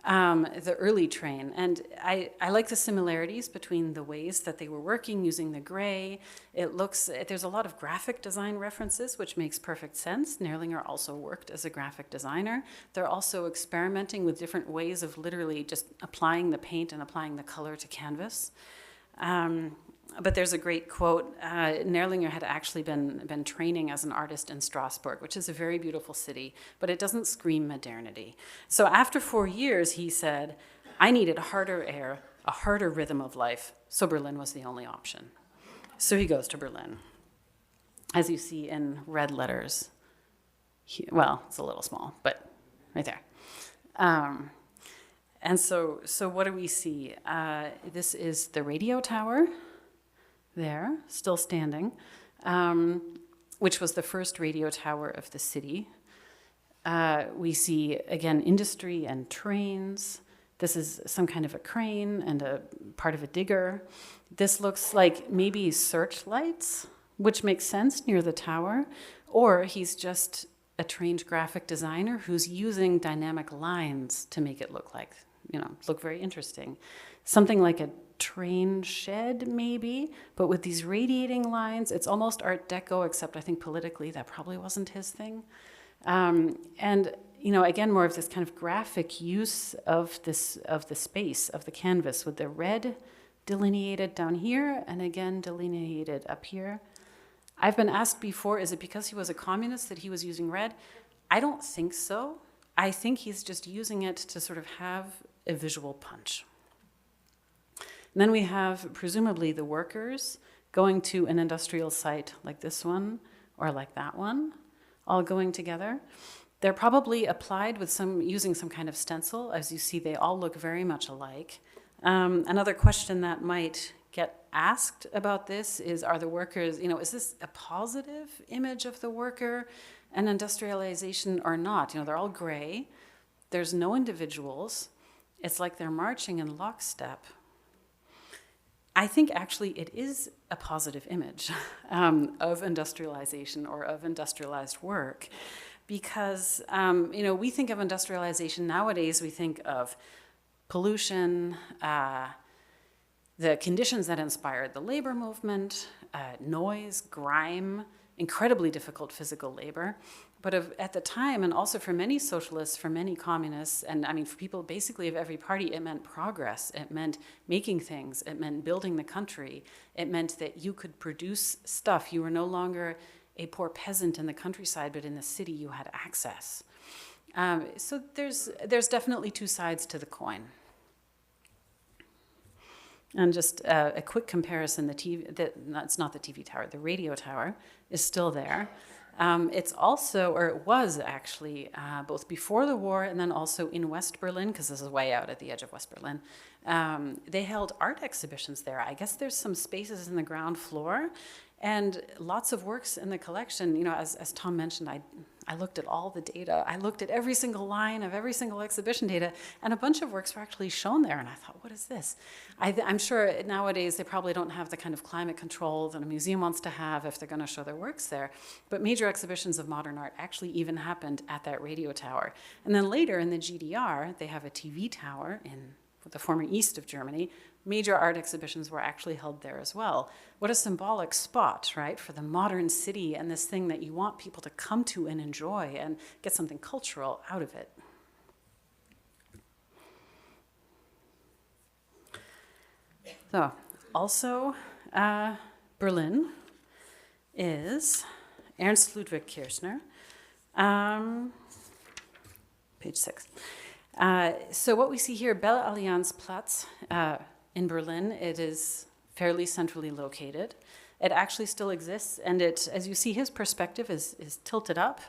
the early train. And I like the similarities between the ways that they were working using the gray. There's a lot of graphic design references, which makes perfect sense. Nerlinger also worked as a graphic designer. They're also experimenting with different ways of literally just applying the paint and applying the color to canvas. But there's a great quote. Nerlinger had actually been training as an artist in Strasbourg, which is a very beautiful city, but it doesn't scream modernity. So after 4 years, he said, I needed a harder air, a harder rhythm of life, so Berlin was the only option. So he goes to Berlin. As you see in red letters, it's a little small, but right there. And so what do we see? This is the radio tower. There, still standing, which was the first radio tower of the city. We see, again, industry and trains. This is some kind of a crane and a part of a digger. This looks like maybe searchlights, which makes sense near the tower, or he's just a trained graphic designer who's using dynamic lines to make it look very interesting. Something like a train shed, maybe, but with these radiating lines. It's almost Art Deco, except I think politically that probably wasn't his thing. And again, more of this kind of graphic use of the space, of the canvas, with the red delineated down here and again delineated up here. I've been asked before, is it because he was a communist that he was using red? I don't think so. I think he's just using it to sort of have a visual punch. And then we have, presumably, the workers going to an industrial site like this one or like that one, all going together. They're probably applied with using some kind of stencil. As you see, they all look very much alike. Another question that might get asked about this is, are the workers, is this a positive image of the worker and industrialization or not? They're all gray. There's no individuals. It's like they're marching in lockstep. I think actually it is a positive image of industrialization or of industrialized work because, we think of industrialization nowadays, we think of pollution, the conditions that inspired the labor movement, noise, grime, incredibly difficult physical labor. But at the time, and also for many socialists, for many communists, and for people basically of every party, it meant progress. It meant making things. It meant building the country. It meant that you could produce stuff. You were no longer a poor peasant in the countryside, but in the city you had access. So there's definitely two sides to the coin. And just a quick comparison, it's not the TV tower, the radio tower is still there. It's also, or it was actually, both before the war and then also in West Berlin, because this is way out at the edge of West Berlin, they held art exhibitions there. I guess there's some spaces in the ground floor, And lots of works in the collection, you know, as Tom mentioned, I looked at all the data. I looked at every single line of every single exhibition data, and a bunch of works were actually shown there. And I thought, what is this? I'm sure nowadays they probably don't have the kind of climate control that a museum wants to have if they're going to show their works there. But major exhibitions of modern art actually even happened at that radio tower. And then later in the GDR, they have a TV tower in the former east of Germany. Major art exhibitions were actually held there as well. What a symbolic spot, right, for the modern city and this thing that you want people to come to and enjoy and get something cultural out of it. So, also, Berlin is Ernst Ludwig Kirchner, page 6. So what we see here, Belle Allianzplatz in Berlin, it is fairly centrally located. It actually still exists, and it, as you see, his perspective is tilted up.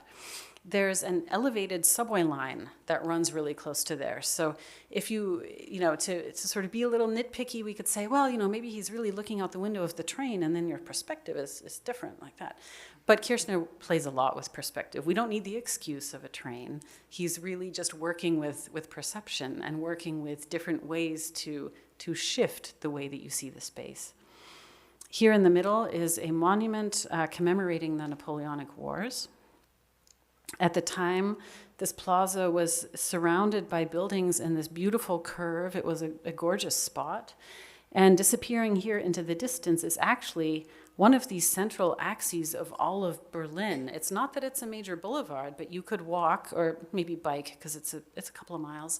There's an elevated subway line that runs really close to there. So if you know, to sort of be a little nitpicky, we could say, well, you know, maybe he's really looking out the window of the train, and then your perspective is different like that. But Kirchner plays a lot with perspective. We don't need the excuse of a train. He's really just working with perception and working with different ways to shift the way that you see the space. Here in the middle is a monument commemorating the Napoleonic Wars. At the time, this plaza was surrounded by buildings in this beautiful curve. It was a gorgeous spot. And disappearing here into the distance is actually one of these central axes of all of Berlin. It's not that it's a major boulevard, but you could walk, or maybe bike, because it's a couple of miles.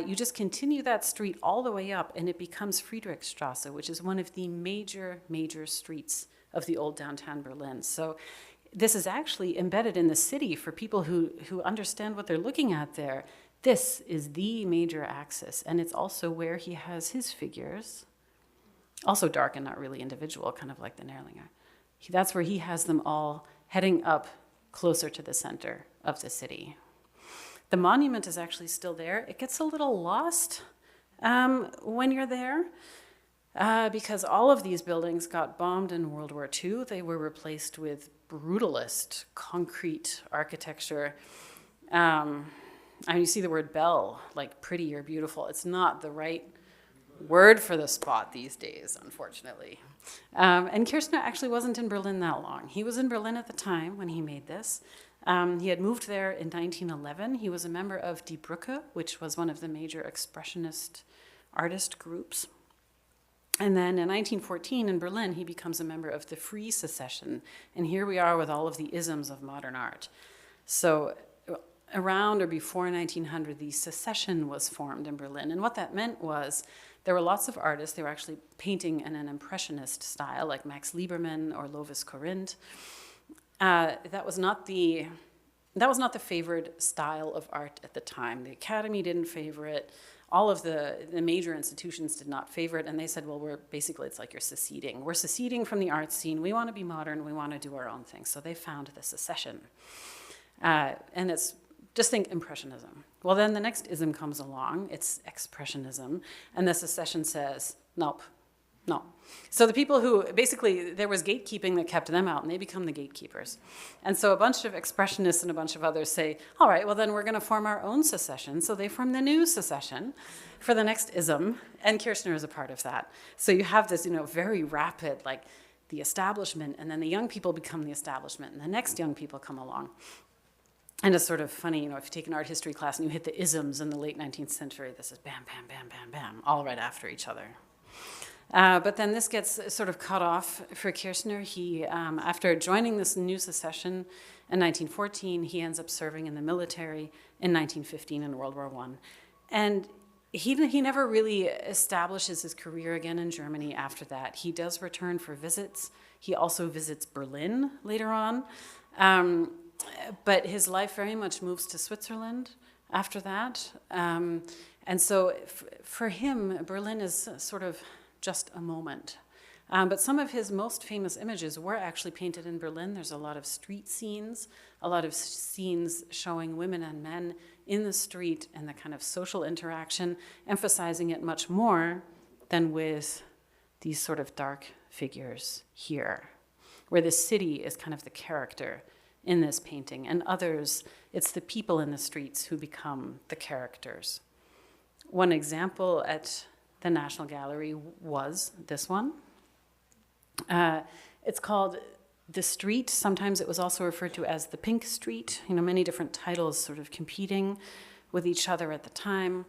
You just continue that street all the way up, and it becomes Friedrichstrasse, which is one of the major streets of the old downtown Berlin. So this is actually embedded in the city for people who understand what they're looking at there. This is the major axis, and it's also where he has his figures. Also dark and not really individual, kind of like the Nerlinger. That's where he has them all heading up closer to the center of the city. The monument is actually still there. It gets a little lost when you're there because all of these buildings got bombed in World War II. They were replaced with brutalist concrete architecture. You see the word belle, like pretty or beautiful. It's not the right word for the spot these days, unfortunately. And Kirchner actually wasn't in Berlin that long. He was in Berlin at the time when he made this. He had moved there in 1911. He was a member of Die Brücke, which was one of the major expressionist artist groups. And then in 1914 in Berlin, he becomes a member of the Free Secession. And here we are with all of the isms of modern art. So around or before 1900, the secession was formed in Berlin. And what that meant was there were lots of artists. They were actually painting in an impressionist style, like Max Liebermann or Lovis Corinth. That was not the favored style of art at the time. The Academy didn't favor it. All of the major institutions did not favor it, and they said, well, it's like you're seceding. We're seceding from the art scene. We want to be modern. We want to do our own thing. So they found the secession. And it's, just think Impressionism. Well, then the next ism comes along. It's Expressionism. And the secession says, nope, no. So the people who, basically, there was gatekeeping that kept them out, and they become the gatekeepers. And so a bunch of expressionists and a bunch of others say, all right, well, then we're going to form our own secession. So they form the new secession for the next ism, and Kirchner is a part of that. So you have this, very rapid, like, the establishment, and then the young people become the establishment, and the next young people come along. And it's sort of funny, if you take an art history class and you hit the isms in the late 19th century, this is bam, bam, bam, bam, bam, all right after each other. But then this gets sort of cut off for Kirchner. He, after joining this new secession in 1914, he ends up serving in the military in 1915 in World War I. And he never really establishes his career again in Germany after that. He does return for visits. He also visits Berlin later on. But his life very much moves to Switzerland after that. And so for him, Berlin is sort of just a moment. But some of his most famous images were actually painted in Berlin. There's a lot of street scenes, a lot of scenes showing women and men in the street and the kind of social interaction, emphasizing it much more than with these sort of dark figures here. where the city is kind of the character in this painting, and others, it's the people in the streets who become the characters. One example at the National Gallery was this one. It's called The Street. Sometimes it was also referred to as the Pink Street, many different titles sort of competing with each other at the time.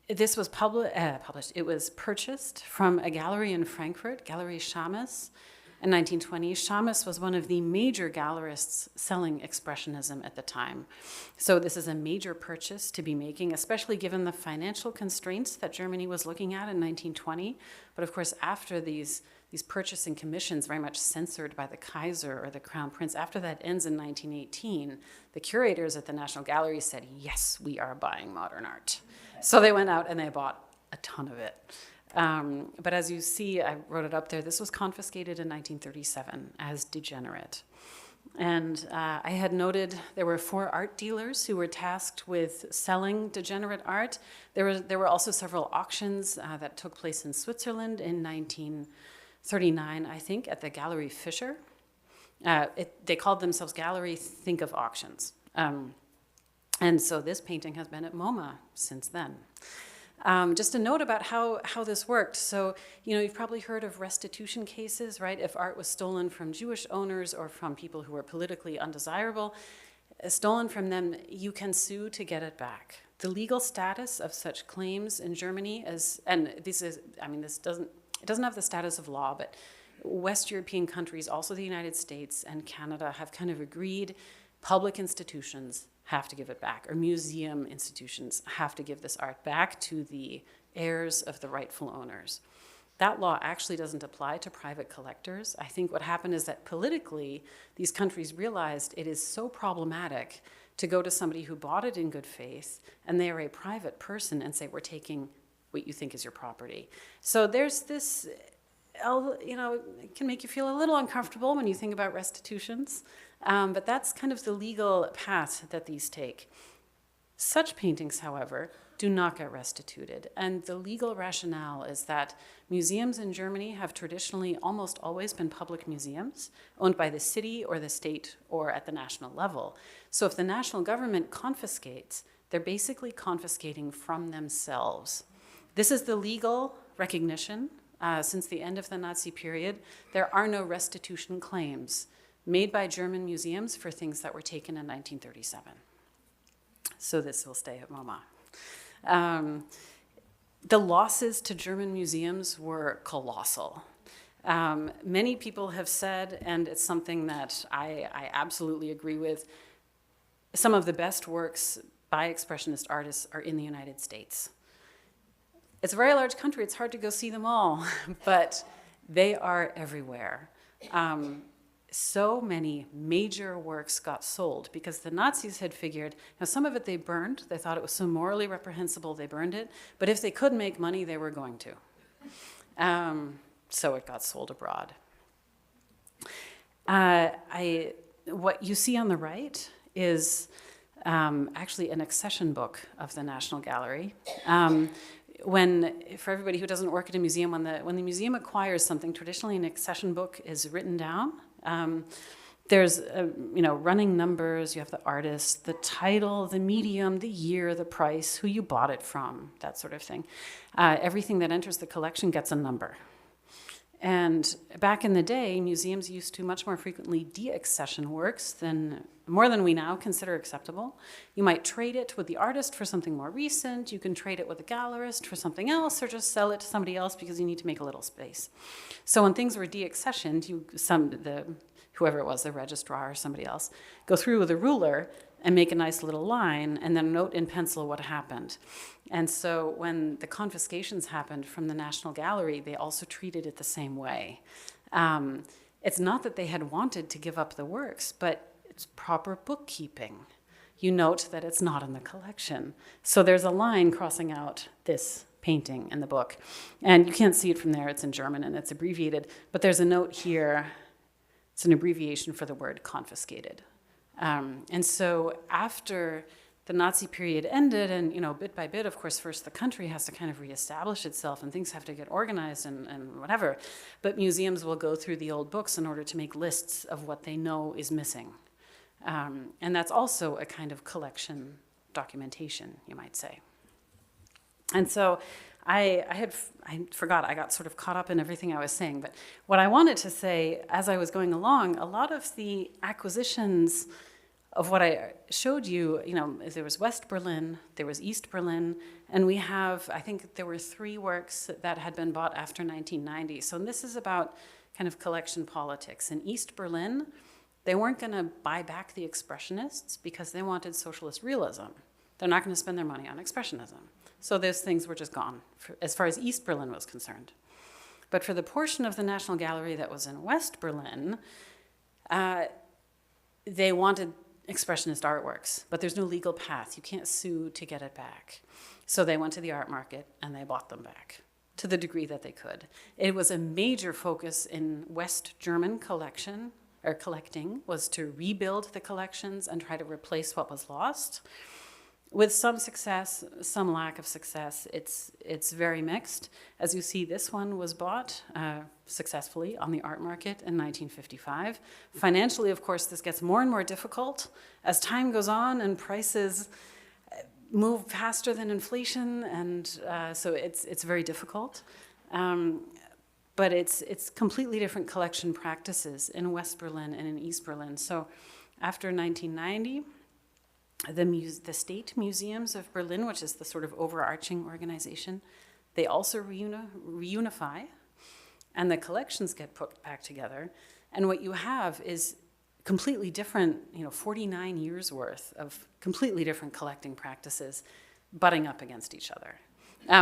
This was published, it was purchased from a gallery in Frankfurt, Gallery Schames, in 1920. Schames was one of the major gallerists selling Expressionism at the time. So this is a major purchase to be making, especially given the financial constraints that Germany was looking at in 1920. But of course, after these purchasing commissions, very much censored by the Kaiser or the Crown Prince, after that ends in 1918, the curators at the National Gallery said, yes, we are buying modern art. So they went out and they bought a ton of it. But as you see, I wrote it up there, this was confiscated in 1937 as degenerate. And I had noted there were 4 art dealers who were tasked with selling degenerate art. There were also several auctions that took place in Switzerland in 1939, I think, at the Gallery Fischer. They called themselves Gallery Think of Auctions. And so this painting has been at MoMA since then. Just a note about how this worked. So, you've probably heard of restitution cases, right? If art was stolen from Jewish owners or from people who were politically undesirable, stolen from them, you can sue to get it back. The legal status of such claims in Germany is, and it doesn't have the status of law, but West European countries, also the United States and Canada, have kind of agreed public institutions have to give it back, or museum institutions have to give this art back to the heirs of the rightful owners. That law actually doesn't apply to private collectors. I think what happened is that politically, these countries realized it is so problematic to go to somebody who bought it in good faith, and they are a private person, and say, we're taking what you think is your property. So there's this, it can make you feel a little uncomfortable when you think about restitutions. But that's kind of the legal path that these take. Such paintings, however, do not get restituted. And the legal rationale is that museums in Germany have traditionally almost always been public museums, owned by the city or the state or at the national level. So if the national government confiscates, they're basically confiscating from themselves. This is the legal recognition. Since the end of the Nazi period, there are no restitution claims made by German museums for things that were taken in 1937. So this will stay at MoMA. The losses to German museums were colossal. Many people have said, and it's something that I absolutely agree with, some of the best works by Expressionist artists are in the United States. It's a very large country, it's hard to go see them all, but they are everywhere. So many major works got sold because the Nazis had figured, now some of it they burned, they thought it was so morally reprehensible they burned it, but if they could make money, they were going to. So it got sold abroad. What you see on the right is actually an accession book of the National Gallery. For everybody who doesn't work at a museum, when the museum acquires something, traditionally an accession book is written down. There's running numbers, you have the artist, the title, the medium, the year, the price, who you bought it from, that sort of thing. Everything that enters the collection gets a number. And back in the day, museums used to much more frequently de-accession works more than we now consider acceptable. You might trade it with the artist for something more recent, you can trade it with a gallerist for something else, or just sell it to somebody else because you need to make a little space. So when things were de-accessioned, whoever it was, the registrar or somebody else, go through with a ruler and make a nice little line and then note in pencil what happened. And so when the confiscations happened from the National Gallery, they also treated it the same way. It's not that they had wanted to give up the works, but it's proper bookkeeping. You note that it's not in the collection. So there's a line crossing out this painting in the book. And you can't see it from there, it's in German and it's abbreviated, but there's a note here, it's an abbreviation for the word confiscated. And so after the Nazi period ended, and bit by bit, of course, first the country has to kind of reestablish itself, and things have to get organized and whatever. But museums will go through the old books in order to make lists of what they know is missing. And that's also a kind of collection documentation, you might say. And so I forgot, I got sort of caught up in everything I was saying, but what I wanted to say as I was going along, a lot of the acquisitions of what I showed you, there was West Berlin, there was East Berlin, and we have, I think there were 3 works that had been bought after 1990. So this is about kind of collection politics. In East Berlin, they weren't going to buy back the Expressionists because they wanted socialist realism. They're not going to spend their money on Expressionism. So those things were just gone, as far as East Berlin was concerned. But for the portion of the National Gallery that was in West Berlin, they wanted Expressionist artworks, but there's no legal path. You can't sue to get it back. So they went to the art market and they bought them back to the degree that they could. It was a major focus in West German collecting, was to rebuild the collections and try to replace what was lost. With some success, some lack of success. It's very mixed. As you see, this one was bought successfully on the art market in 1955. Financially, of course, this gets more and more difficult as time goes on and prices move faster than inflation, and so it's very difficult. But it's completely different collection practices in West Berlin and in East Berlin. So after 1990, the State Museums of Berlin, which is the sort of overarching organization, they also reunify, and the collections get put back together. And what you have is completely different, 49 years worth of completely different collecting practices butting up against each other,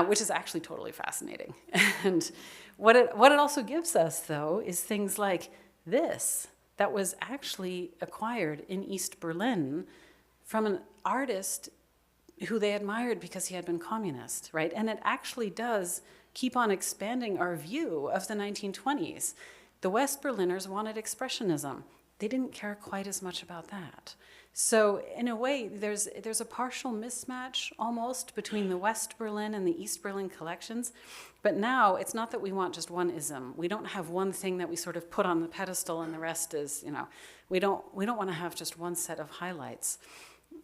which is actually totally fascinating. And what it also gives us, though, is things like this, that was actually acquired in East Berlin from an artist who they admired because he had been communist, right? And it actually does keep on expanding our view of the 1920s. The West Berliners wanted Expressionism. They didn't care quite as much about that. So in a way, there's a partial mismatch almost between the West Berlin and the East Berlin collections. But now it's not that we want just one ism. We don't have one thing that we sort of put on the pedestal and the rest is, we don't want to have just one set of highlights.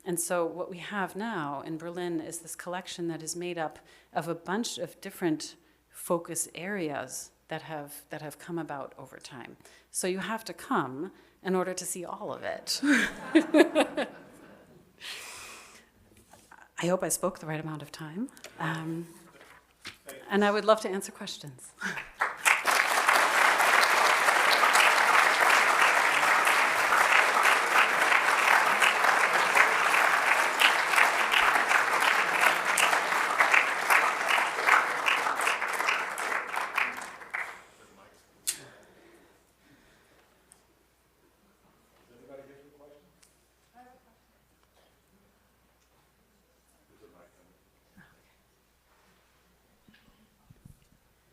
And so what we have now in Berlin is this collection that is made up of a bunch of different focus areas that have come about over time. So you have to come in order to see all of it. I hope I spoke the right amount of time. And I would love to answer questions.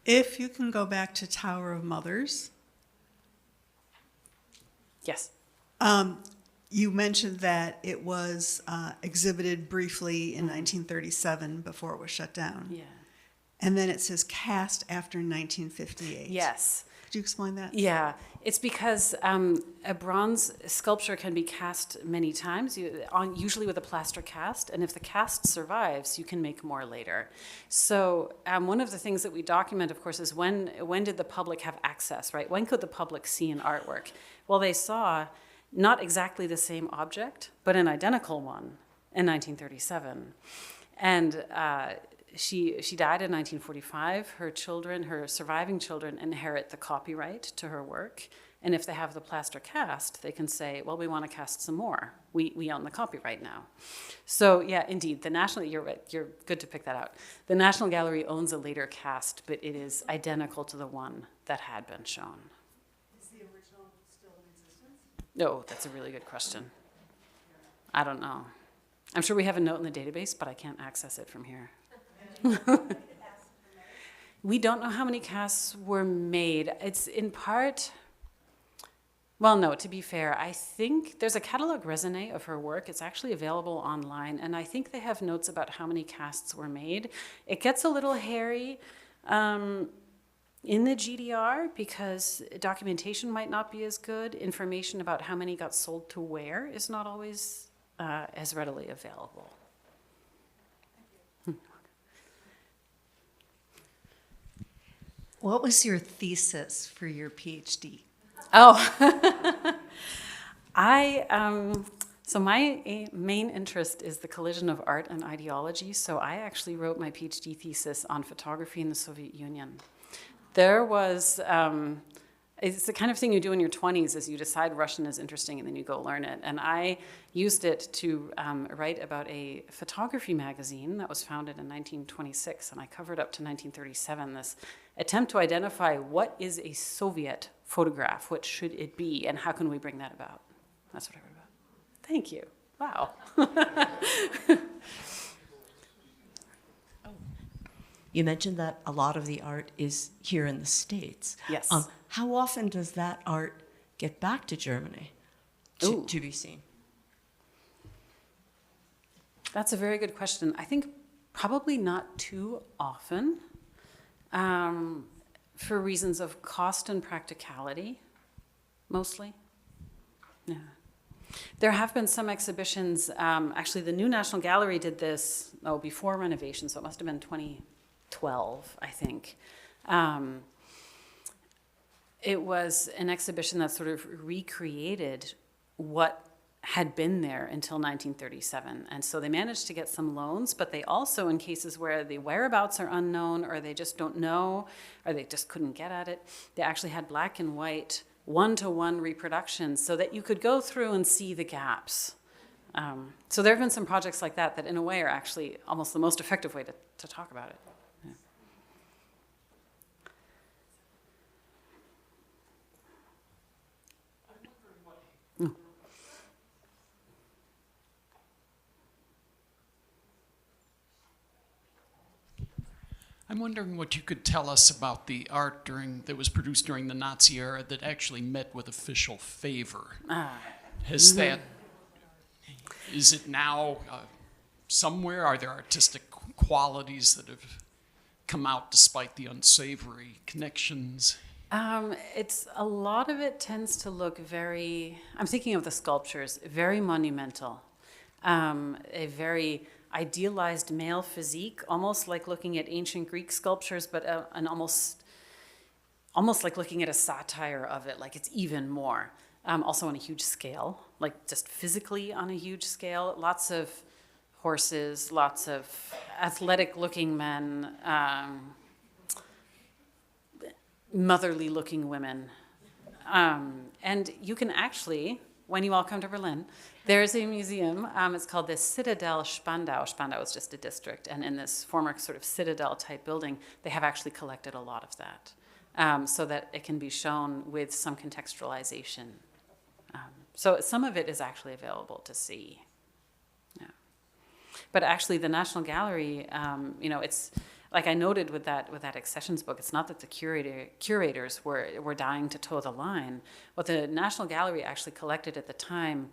If you can go back to Tower of Mothers. Yes. You mentioned that it was exhibited briefly in 1937 before it was shut down. Yeah. And then it says cast after 1958. Yes. Could you explain that? Yeah, it's because a bronze sculpture can be cast many times, usually with a plaster cast, and if the cast survives, you can make more later. So one of the things that we document, of course, is when did the public have access, right? When could the public see an artwork? Well, they saw not exactly the same object, but an identical one in 1937. And she died in 1945. Her surviving children inherit the copyright to her work. And if they have the plaster cast, they can say, well, we want to cast some more. We own the copyright now. So yeah, indeed, you're right, you're good to pick that out. The National Gallery owns a later cast, but it is identical to the one that had been shown. Is the original still in existence? No, that's a really good question. I don't know. I'm sure we have a note in the database, but I can't access it from here. We don't know how many casts were made. It's in part, Well, no, to be fair, I think there's a catalog raisonné of her work. It's actually available online, and I think they have notes about how many casts were made. It gets a little hairy in the GDR because documentation might not be as good. Information about how many got sold to where is not always as readily available. What was your thesis for your PhD? Oh, so my main interest is the collision of art and ideology. So I actually wrote my PhD thesis on photography in the Soviet Union. There was, it's the kind of thing you do in your 20s is you decide Russian is interesting and then you go learn it. And I used it to write about a photography magazine that was founded in 1926, and I covered up to 1937 this attempt to identify what is a Soviet photograph, what should it be, and how can we bring that about? That's what I wrote about. Thank you. Wow. You mentioned that a lot of the art is here in the States. Yes. How often does that art get back to Germany to be seen? That's a very good question. I think probably not too often for reasons of cost and practicality, mostly. Yeah. There have been some exhibitions. Actually, the New National Gallery did this before renovation, so it must have been 2012, I think. It was an exhibition that sort of recreated what had been there until 1937. And so they managed to get some loans, but they also, in cases where the whereabouts are unknown or they just don't know or they just couldn't get at it, they actually had black and white one-to-one reproductions so that you could go through and see the gaps. So there have been some projects like that that in a way are actually almost the most effective way to talk about it. I'm wondering what you could tell us about the art that was produced during the Nazi era that actually met with official favor. Is it now somewhere? Are there artistic qualities that have come out despite the unsavory connections? It's a lot of it tends to look very, I'm thinking of the sculptures, very monumental, a very idealized male physique, almost like looking at ancient Greek sculptures, but an almost like looking at a satire of it, like it's even more. Also on a huge scale, like just physically on a huge scale. Lots of horses, lots of athletic-looking men, motherly-looking women. And you can actually, when you all come to Berlin, there's a museum. It's called the Citadel Spandau. Spandau is just a district. And in this former sort of citadel-type building, they have actually collected a lot of that so that it can be shown with some contextualization. So some of it is actually available to see. Yeah. But actually, the National Gallery, it's like I noted with that accessions book. It's not that the curators were dying to toe the line. What the National Gallery actually collected at the time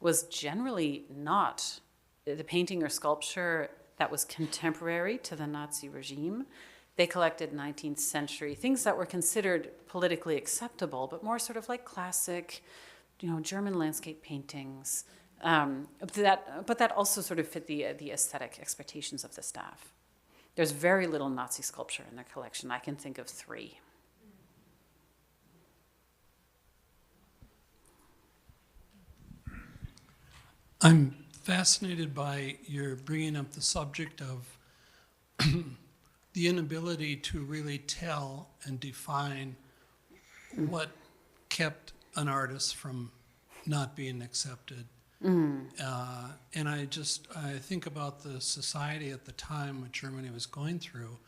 was generally not the painting or sculpture that was contemporary to the Nazi regime. They collected 19th century things that were considered politically acceptable, but more sort of like classic, German landscape paintings. But that also sort of fit the aesthetic expectations of the staff. There's very little Nazi sculpture in their collection. I can think of 3. I'm fascinated by your bringing up the subject of the inability to really tell and define what kept an artist from not being accepted. And I think about the society at the time what Germany was going through.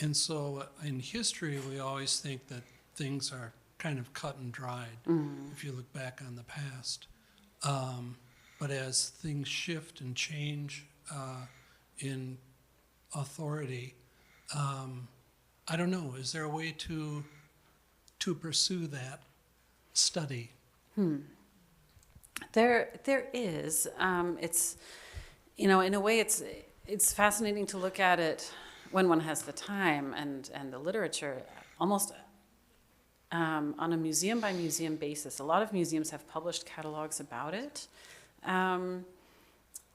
And so in history, we always think that things are kind of cut and dried if you look back on the past. But as things shift and change in authority, I don't know, is there a way to pursue that study There is. It's, in a way, it's fascinating to look at it when one has the time and the literature, almost on a museum by museum basis. A lot of museums have published catalogs about it,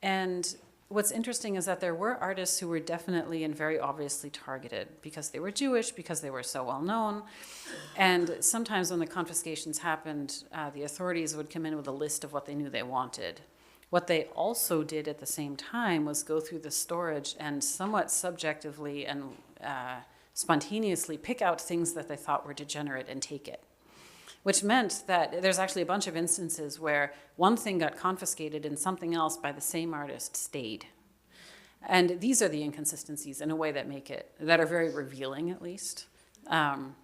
and what's interesting is that there were artists who were definitely and very obviously targeted because they were Jewish, because they were so well known. And sometimes when the confiscations happened, the authorities would come in with a list of what they knew they wanted. What they also did at the same time was go through the storage and somewhat subjectively and spontaneously pick out things that they thought were degenerate and take it. Which meant that there's actually a bunch of instances where one thing got confiscated and something else by the same artist stayed. And these are the inconsistencies in a way that are very revealing, at least, and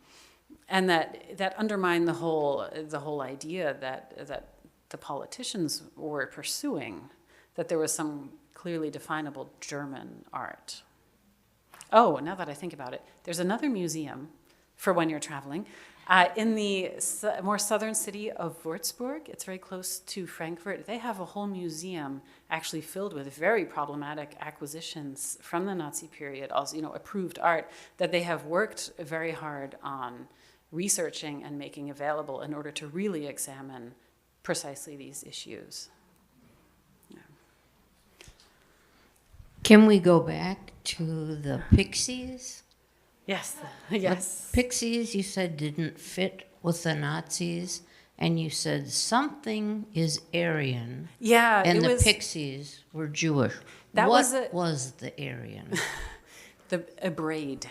that undermine the whole idea that the politicians were pursuing, that there was some clearly definable German art. Oh, now that I think about it, there's another museum for when you're traveling. In the more southern city of Würzburg, it's very close to Frankfurt, they have a whole museum actually filled with very problematic acquisitions from the Nazi period, also, approved art that they have worked very hard on researching and making available in order to really examine precisely these issues. Yeah. Can we go back to the Pixies? Yes, yes. The Pixies, you said, didn't fit with the Nazis, and you said something is Aryan. Yeah, and it the was, Pixies were Jewish. That what was the Aryan? a braid.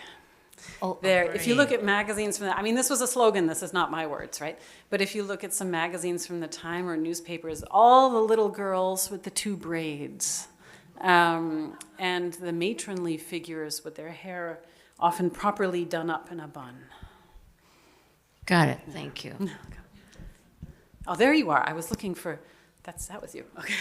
Oh, There, if you look at magazines from this was a slogan, this is not my words, right? But if you look at some magazines from the time or newspapers, all the little girls with the two braids, and the matronly figures with their hair often properly done up in a bun. Got it. Thank you. Oh, there you are. I was looking for, that was you. Okay.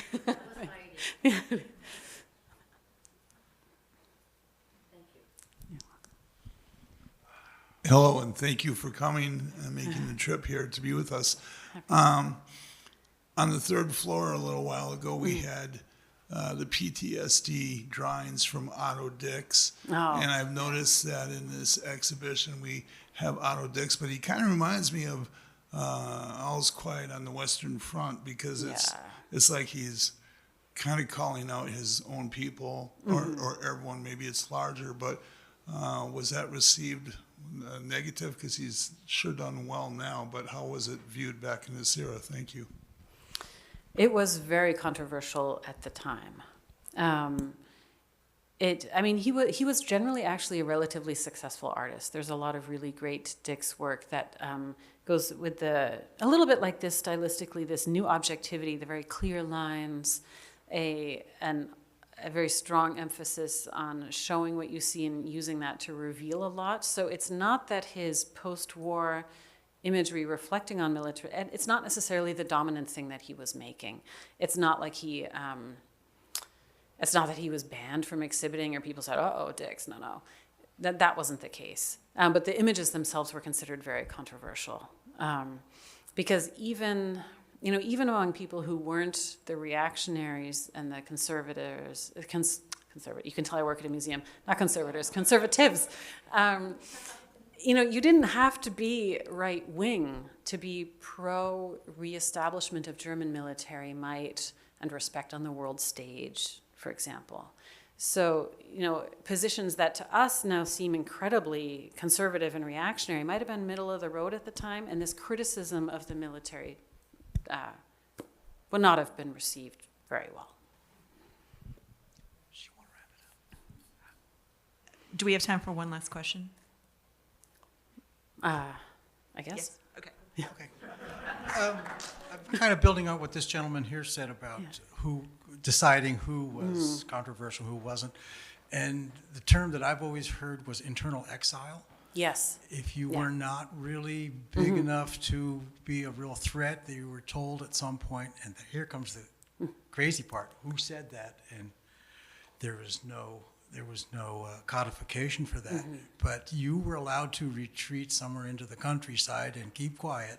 Hello, and thank you for coming and making the trip here to be with us. On the third floor a little while ago, we had the PTSD drawings from Otto Dix. Oh. And I've noticed that in this exhibition we have Otto Dix, but he kind of reminds me of All's Quiet on the Western Front, because it's like he's kind of calling out his own people, or everyone. Maybe it's larger, but was that received negative? Because he's sure done well now, but how was it viewed back in this era? Thank you. It was very controversial at the time. He was generally actually a relatively successful artist. There's a lot of really great Dix work that goes with a little bit like this stylistically, this new objectivity, the very clear lines, a very strong emphasis on showing what you see and using that to reveal a lot. So it's not that his post-war imagery reflecting on military, and it's not necessarily the dominant thing that he was making. It's not like it's not that he was banned from exhibiting or people said, oh, Dix, no. That wasn't the case. But the images themselves were considered very controversial. Because even among people who weren't the reactionaries and the conservators, you can tell I work at a museum, not conservators, conservatives. You didn't have to be right-wing to be pro-reestablishment of German military might and respect on the world stage, for example. So, positions that to us now seem incredibly conservative and reactionary might have been middle of the road at the time, and this criticism of the military would not have been received very well. Do we have time for one last question? I guess. Yes. Okay. Okay. I'm kind of building on what this gentleman here said about deciding who was controversial, who wasn't. And the term that I've always heard was internal exile. Yes. If you were not really big enough to be a real threat, that you were told at some point, and here comes the crazy part, who said that? And there was no codification for that. But you were allowed to retreat somewhere into the countryside and keep quiet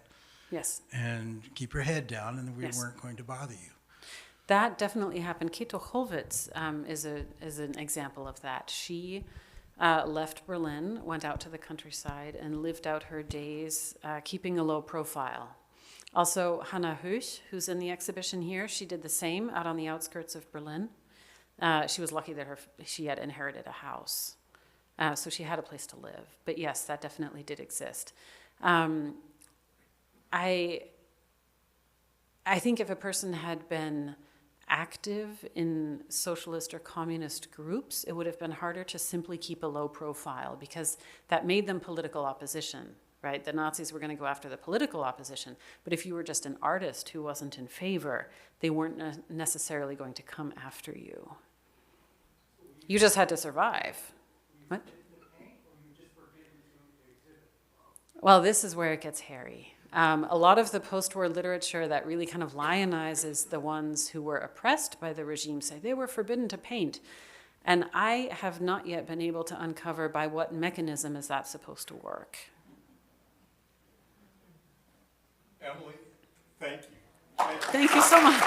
Yes. and keep your head down, and we Yes. weren't going to bother you. That definitely happened. Keto Holwitz is an example of that. She left Berlin, went out to the countryside, and lived out her days keeping a low profile. Also, Hannah Höch, who's in the exhibition here, she did the same out on the outskirts of Berlin. She was lucky that she had inherited a house, so she had a place to live. But yes, that definitely did exist. I think if a person had been active in socialist or communist groups, it would have been harder to simply keep a low profile because that made them political opposition, right? The Nazis were going to go after the political opposition, but if you were just an artist who wasn't in favor, they weren't necessarily going to come after you. You just had to survive. What? Well, this is where it gets hairy. A lot of the post-war literature that really kind of lionizes the ones who were oppressed by the regime say they were forbidden to paint. And I have not yet been able to uncover by what mechanism is that supposed to work. Emily, thank you. Thank you so much.